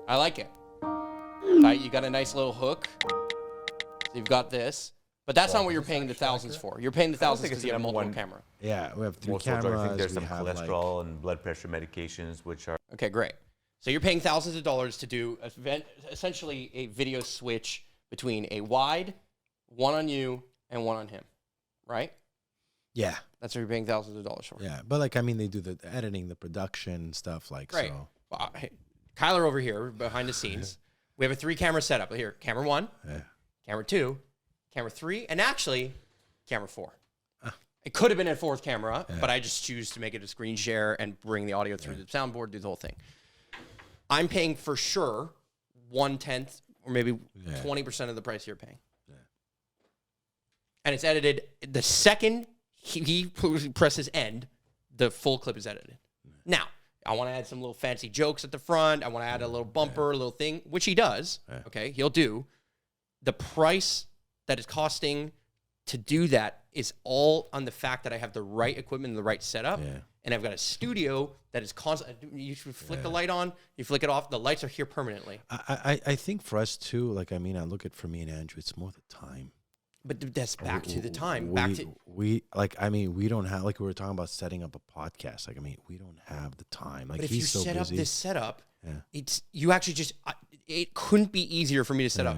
I like it. Right, you got a nice little hook. So you've got this. But that's not what you're paying the thousands for. You're paying the thousands because you have a multiple camera. Yeah, we have 3 cameras. I think there's some cholesterol and blood pressure medications, which are... Okay, great. So you're paying thousands of dollars to do essentially a video switch between a wide, one on you, and one on him, right? Yeah. That's what you're paying thousands of dollars for. Yeah, but like, I mean, they do the editing, the production, stuff like Great. So. Well, hey, Kyler over here, behind the scenes, we have a 3-camera setup. Here, camera 1, camera 2, camera 3, and actually, camera 4. It could have been a 4th camera, but I just choose to make it a screen share and bring the audio through the soundboard, do the whole thing. I'm paying for sure 1/10 or maybe 20% of the price you're paying. Yeah. And it's edited the second he presses end, the full clip is edited. Now, I want to add some little fancy jokes at the front. I want to add a little bumper, a little thing, which he does. Okay, he'll do. The price that is costing to do that is all on the fact that I have the right equipment and the right setup. Yeah. And I've got a studio that is constant. You flick the light on, you flick it off. The lights are here permanently. I think for us too, like, I mean, I look at for me and Andrew, it's more the time. But that's back to the time. We don't have, like we were talking about setting up a podcast. Like, I mean, we don't have the time. Like, but if he's so busy. Up this setup, you actually just, it couldn't be easier for me to set up.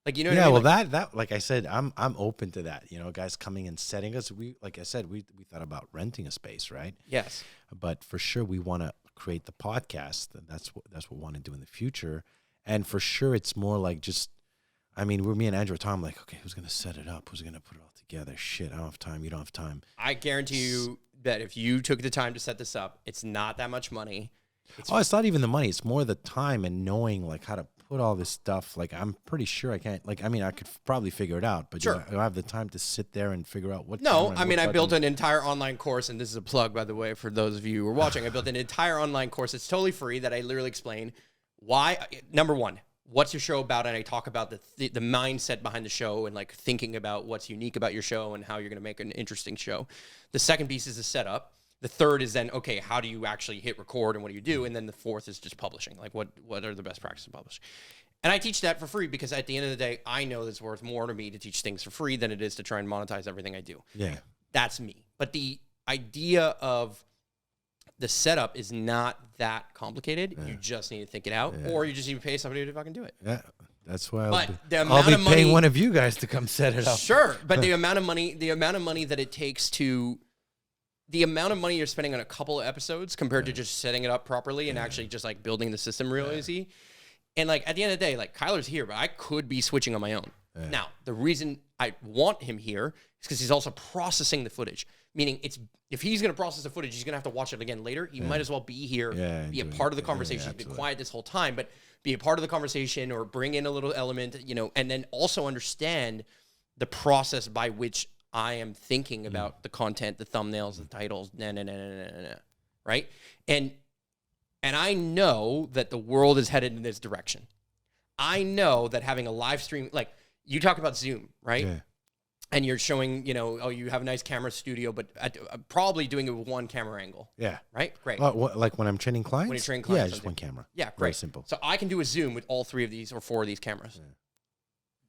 Like, you know what I mean? Well, that like I said, I'm open to that. You know, guys coming and setting us. Like I said, we thought about renting a space, right? Yes. But for sure, we want to create the podcast. That's what we want to do in the future. And for sure, it's more like just, I mean, me and Andrew are talking like, okay, who's going to set it up? Who's going to put it all together? Shit, I don't have time. You don't have time. I guarantee you that if you took the time to set this up, it's not that much money. It's not even the money. It's more the time and knowing like how to put all this stuff. Like, I'm pretty sure I can't, like, I mean, I could probably figure it out, but sure. I have the time to sit there and figure out what. No, I mean, I built an entire online course, and this is a plug, by the way, for those of you who are watching. I built an entire online course. It's totally free that I literally explain why. Number one, what's your show about? And I talk about the mindset behind the show and like thinking about what's unique about your show and how you're going to make an interesting show. The second piece is the setup. The third is then, okay, how do you actually hit record and what do you do? And then the fourth is just publishing. Like, what are the best practices of publishing? And I teach that for free because at the end of the day, I know it's worth more to me to teach things for free than it is to try and monetize everything I do. Yeah. That's me. But the idea of the setup is not that complicated. Yeah. You just need to think it out, or you just need to pay somebody to fucking do it. Yeah. That's why I'll be paying one of you guys to come set it up. Sure. But the amount of money that it takes to the amount of money you're spending on a couple of episodes compared to just setting it up properly and actually just like building the system real easy. And like at the end of the day, like Kyler's here, but I could be switching on my own. Yeah. Now, the reason I want him here is because he's also processing the footage. Meaning, if he's going to process the footage, he's going to have to watch it again later. He might as well be here, be a part of the conversation. He's been quiet this whole time, but be a part of the conversation or bring in a little element, you know, and then also understand the process by which I am thinking about the content, the thumbnails, the titles, right? And I know that the world is headed in this direction. I know that having a live stream, like you talk about Zoom, right? Yeah. And you're showing, you know, oh, you have a nice camera studio, but probably doing it with one camera angle. Yeah. Right? Great. Like when I'm training clients? When you're training clients. Yeah, just one camera. Yeah, great. Very simple. So I can do a Zoom with all 3 of these or 4 of these cameras. Yeah.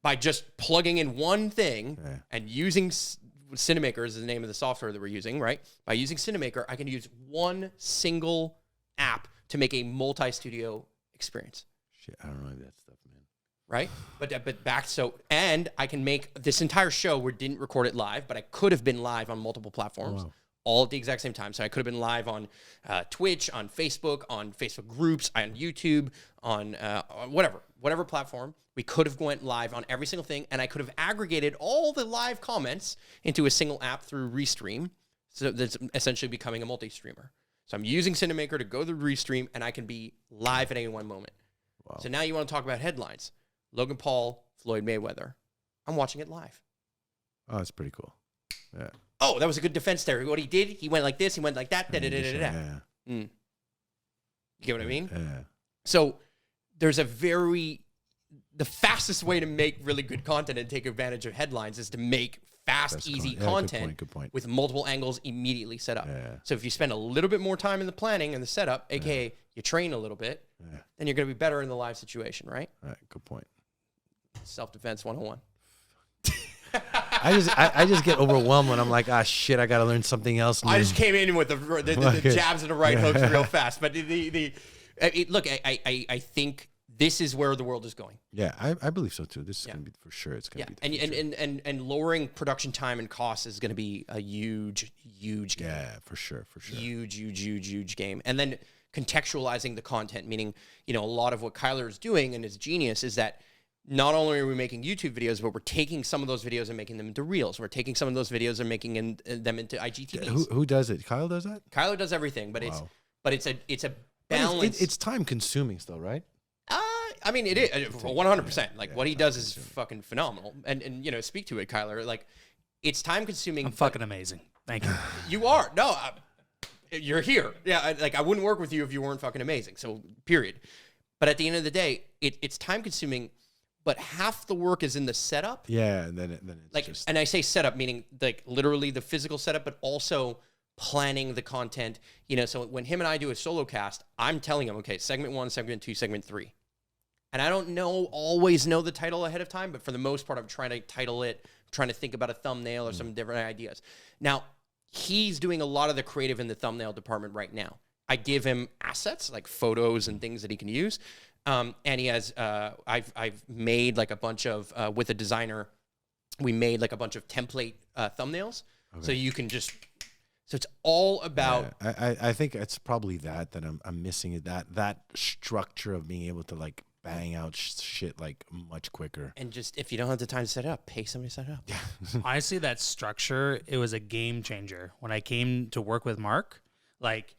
By just plugging in one thing and using Cinemaker is the name of the software that we're using, right? By using Cinemaker, I can use one single app to make a multi-studio experience. Shit, I don't know that stuff, man. Right? But back, and I can make this entire show, we didn't record it live, but I could have been live on multiple platforms. Oh, wow. All at the exact same time. So I could have been live on Twitch, on Facebook groups, on YouTube, on whatever platform. We could have went live on every single thing, and I could have aggregated all the live comments into a single app through Restream. So that's essentially becoming a multi-streamer. So I'm using Cinemaker to go to Restream, and I can be live at any one moment. Wow. So now you want to talk about headlines. Logan Paul, Floyd Mayweather. I'm watching it live. Oh, that's pretty cool. Yeah. Oh, that was a good defense there. What he did, he went like this, he went like that. You get what I mean? Yeah. So there's the fastest way to make really good content and take advantage of headlines is to make easy content good point. with multiple angles immediately set up. Yeah. So if you spend a little bit more time in the planning and the setup, aka you train a little bit, then you're going to be better in the live situation, right? All right, good point. Self-defense 101. I just get overwhelmed when I'm like, shit, I got to learn something else. I just came in with the jabs and the right hooks real fast. But look, I think this is where the world is going. Yeah, I believe so too. This is going to be for sure. It's going to be and lowering production time and costs is going to be a huge game. Yeah, for sure. Huge game. And then contextualizing the content, meaning, you know, a lot of what Kyler is doing and his genius is that not only are we making YouTube videos, but we're taking some of those videos and making them into Reels. We're taking some of those videos and making them into IGTVs. Who does it? Kyle does that? Kyler does everything, but it's a balance. It's time consuming still, right? I mean, it is 100%. Like what he does is fucking phenomenal. And you know, speak to it, Kyler. Like it's time consuming. I'm fucking amazing. Thank you. You are. No, you're here. Yeah. I wouldn't work with you if you weren't fucking amazing. So period. But at the end of the day, it's time consuming. But half the work is in the setup. Yeah, and then it's like, just... and I say setup meaning like literally the physical setup, but also planning the content. You know, so when him and I do a solo cast, I'm telling him, okay, segment 1, segment 2, segment 3, and I don't always know the title ahead of time, but for the most part, I'm trying to title it, trying to think about a thumbnail or some different ideas. Now, he's doing a lot of the creative in the thumbnail department right now. I give him assets like photos and things that he can use. And he has, I've made like a bunch of, with a designer, we made like a bunch of template thumbnails. Okay. So you can so it's all about. Yeah, I think it's probably that I'm missing that structure of being able to like bang out shit like much quicker. And just, if you don't have the time to set it up, pay somebody to set it up. Yeah. Honestly, that structure, it was a game changer. When I came to work with Mark, like,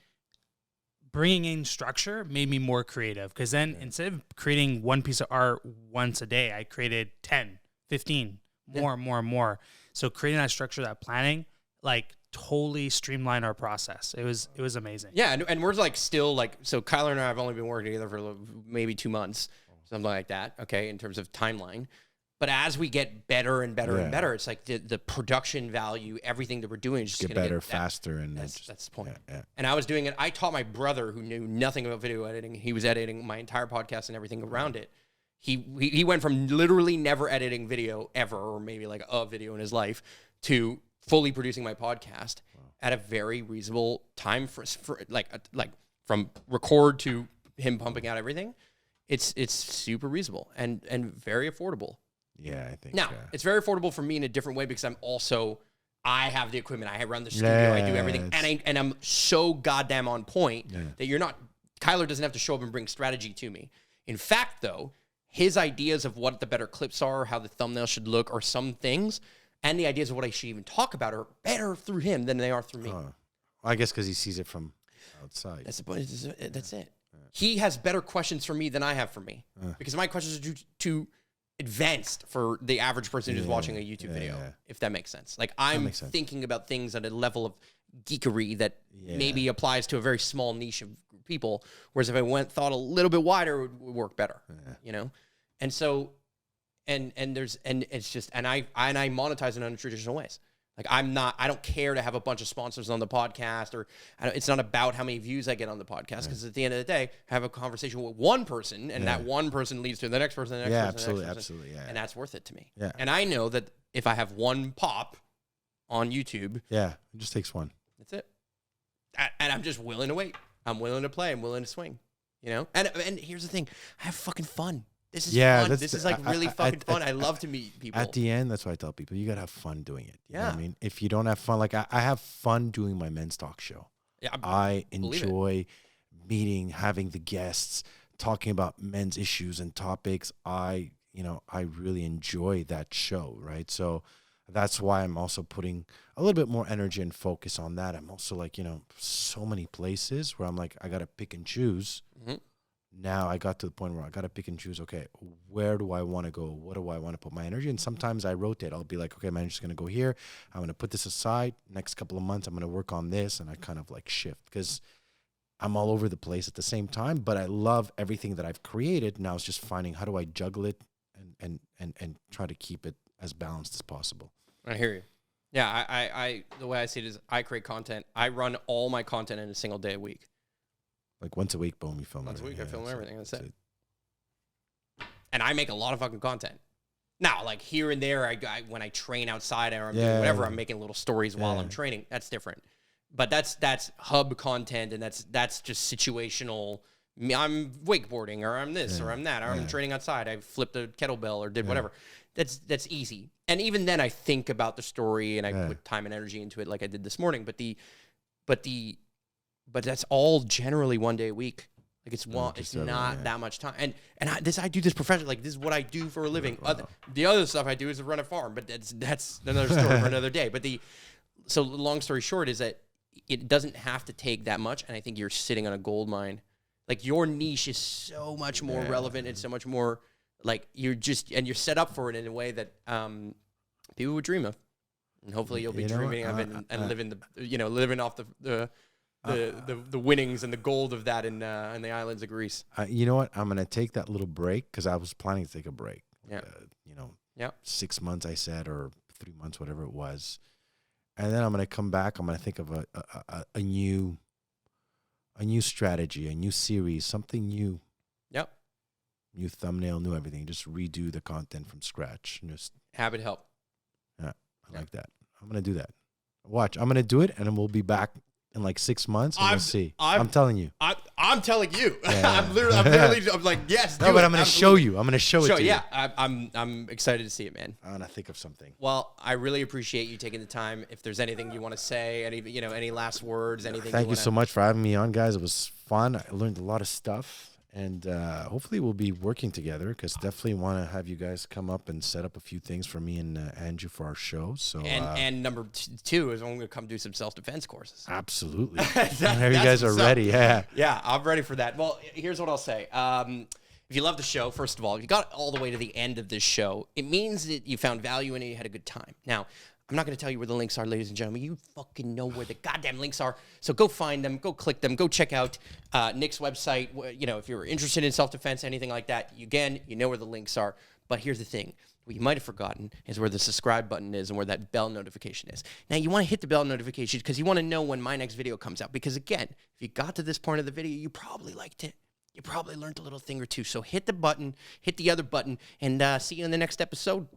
bringing in structure made me more creative because then instead of creating one piece of art once a day, I created 10, 15, more. So creating that structure, that planning, like totally streamlined our process. It was amazing. Yeah, and we're like still like, so Kyler and I have only been working together for maybe 2 months, something like that, okay, in terms of timeline. But as we get better and better and better, it's like the production value, everything that we're doing is just get better, faster, and that's the point. Yeah. And I was doing it. I taught my brother, who knew nothing about video editing. He was editing my entire podcast and everything around it. He went from literally never editing video ever, or maybe like a video in his life, to fully producing my podcast at a very reasonable time for like from record to him pumping out everything. It's super reasonable and very affordable. Yeah, I think. Now, it's very affordable for me in a different way because I have the equipment. I run the studio. I do everything. Yes. And I'm so goddamn on point that Kyler doesn't have to show up and bring strategy to me. In fact, though, his ideas of what the better clips are, how the thumbnail should look, or some things, and the ideas of what I should even talk about are better through him than they are through me. I guess because he sees it from outside. That's it. He has better questions for me than I have for me because my questions are too advanced for the average person who's watching a YouTube video, if that makes sense. Like, I'm thinking about things at a level of geekery that maybe applies to a very small niche of people, whereas if I thought a little bit wider, it would work better, you know? And so, and I monetize in untraditional ways. Like, I don't care to have a bunch of sponsors on the podcast, or it's not about how many views I get on the podcast, because at the end of the day, I have a conversation with one person, and that one person leads to the next person, the next person, the next person. Absolutely, and that's worth it to me. Yeah. And I know that if I have one pop on YouTube, it just takes one. That's it. And I'm just willing to wait. I'm willing to play. I'm willing to swing. You know. And here's the thing: I have fucking fun. This is fun. This is like really fucking fun. I love to meet people. At the end, that's why I tell people, you gotta have fun doing it. You know what I mean? If you don't have fun, like I have fun doing my men's talk show. Yeah, I enjoy meeting, having the guests, talking about men's issues and topics. I really enjoy that show, right? So that's why I'm also putting a little bit more energy and focus on that. I'm also like, so many places where I'm like, I gotta pick and choose. Mm-hmm. Now I got to the point where I got to pick and choose, okay, where do I want to go? What do I want to put my energy? And sometimes I rotate. I'll be like, okay, my energy's going to go here. I'm going to put this aside. Next couple of months, I'm going to work on this. And I kind of like shift because I'm all over the place at the same time. But I love everything that I've created. Now it's just finding how do I juggle it and try to keep it as balanced as possible. I hear you. Yeah, I the way I see it is I create content. I run all my content in a single day a week. Like once a week, boom, you film once a week, I film everything. That's it. And I make a lot of fucking content. Now, like here and there, I when I train outside or I'm doing whatever, I'm making little stories while I'm training. That's different. But that's hub content, and that's just situational. I'm wakeboarding, or I'm this, or I'm that, or I'm training outside. I flipped a kettlebell or did whatever. That's easy. And even then, I think about the story and I put time and energy into it, like I did this morning. But that's all generally one day a week. Like it's not that much time. And I do this professionally. Like this is what I do for a living. Wow. The other stuff I do is to run a farm, but that's another story for another day. But so long story short is that it doesn't have to take that much. And I think you're sitting on a gold mine. Like your niche is so much more relevant and so much more like you're set up for it in a way that people would dream of. And hopefully you'll be dreaming of it and living off the winnings and the gold of that in the islands of Greece. You know what? I'm going to take that little break because I was planning to take a break. Yeah. 6 months, I said, or 3 months, whatever it was. And then I'm going to come back. I'm going to think of a new strategy, a new series, something new. Yep. New thumbnail, new everything. Just redo the content from scratch. Just have it help. Yeah, I like that. I'm going to do that. Watch. I'm going to do it, and then we'll be back in like 6 months, and we'll see. I'm telling you. I'm telling you. I'm literally. I'm like, yes. No, but I'm going to show you. I'm going to show it to you. Yeah, I'm excited to see it, man. I'm going to think of something. Well, I really appreciate you taking the time. If there's anything you want to say, any last words, anything. Thank you so much for having me on, guys. It was fun. I learned a lot of stuff. And hopefully we'll be working together because definitely want to have you guys come up and set up a few things for me and Andrew for our show. So and number two is I'm going to come do some self-defense courses. Absolutely. You guys are ready. Yeah. Yeah, I'm ready for that. Well, here's what I'll say. If you love the show, first of all, if you got all the way to the end of this show, it means that you found value in it, you had a good time. Now, I'm not going to tell you where the links are, ladies and gentlemen. You fucking know where the goddamn links are. So go find them. Go click them. Go check out Nick's website. If you're interested in self-defense, anything like that, you know where the links are. But here's the thing. What you might have forgotten is where the subscribe button is and where that bell notification is. Now, you want to hit the bell notification because you want to know when my next video comes out. Because, again, if you got to this point of the video, you probably liked it. You probably learned a little thing or two. So hit the button, hit the other button, and see you in the next episode.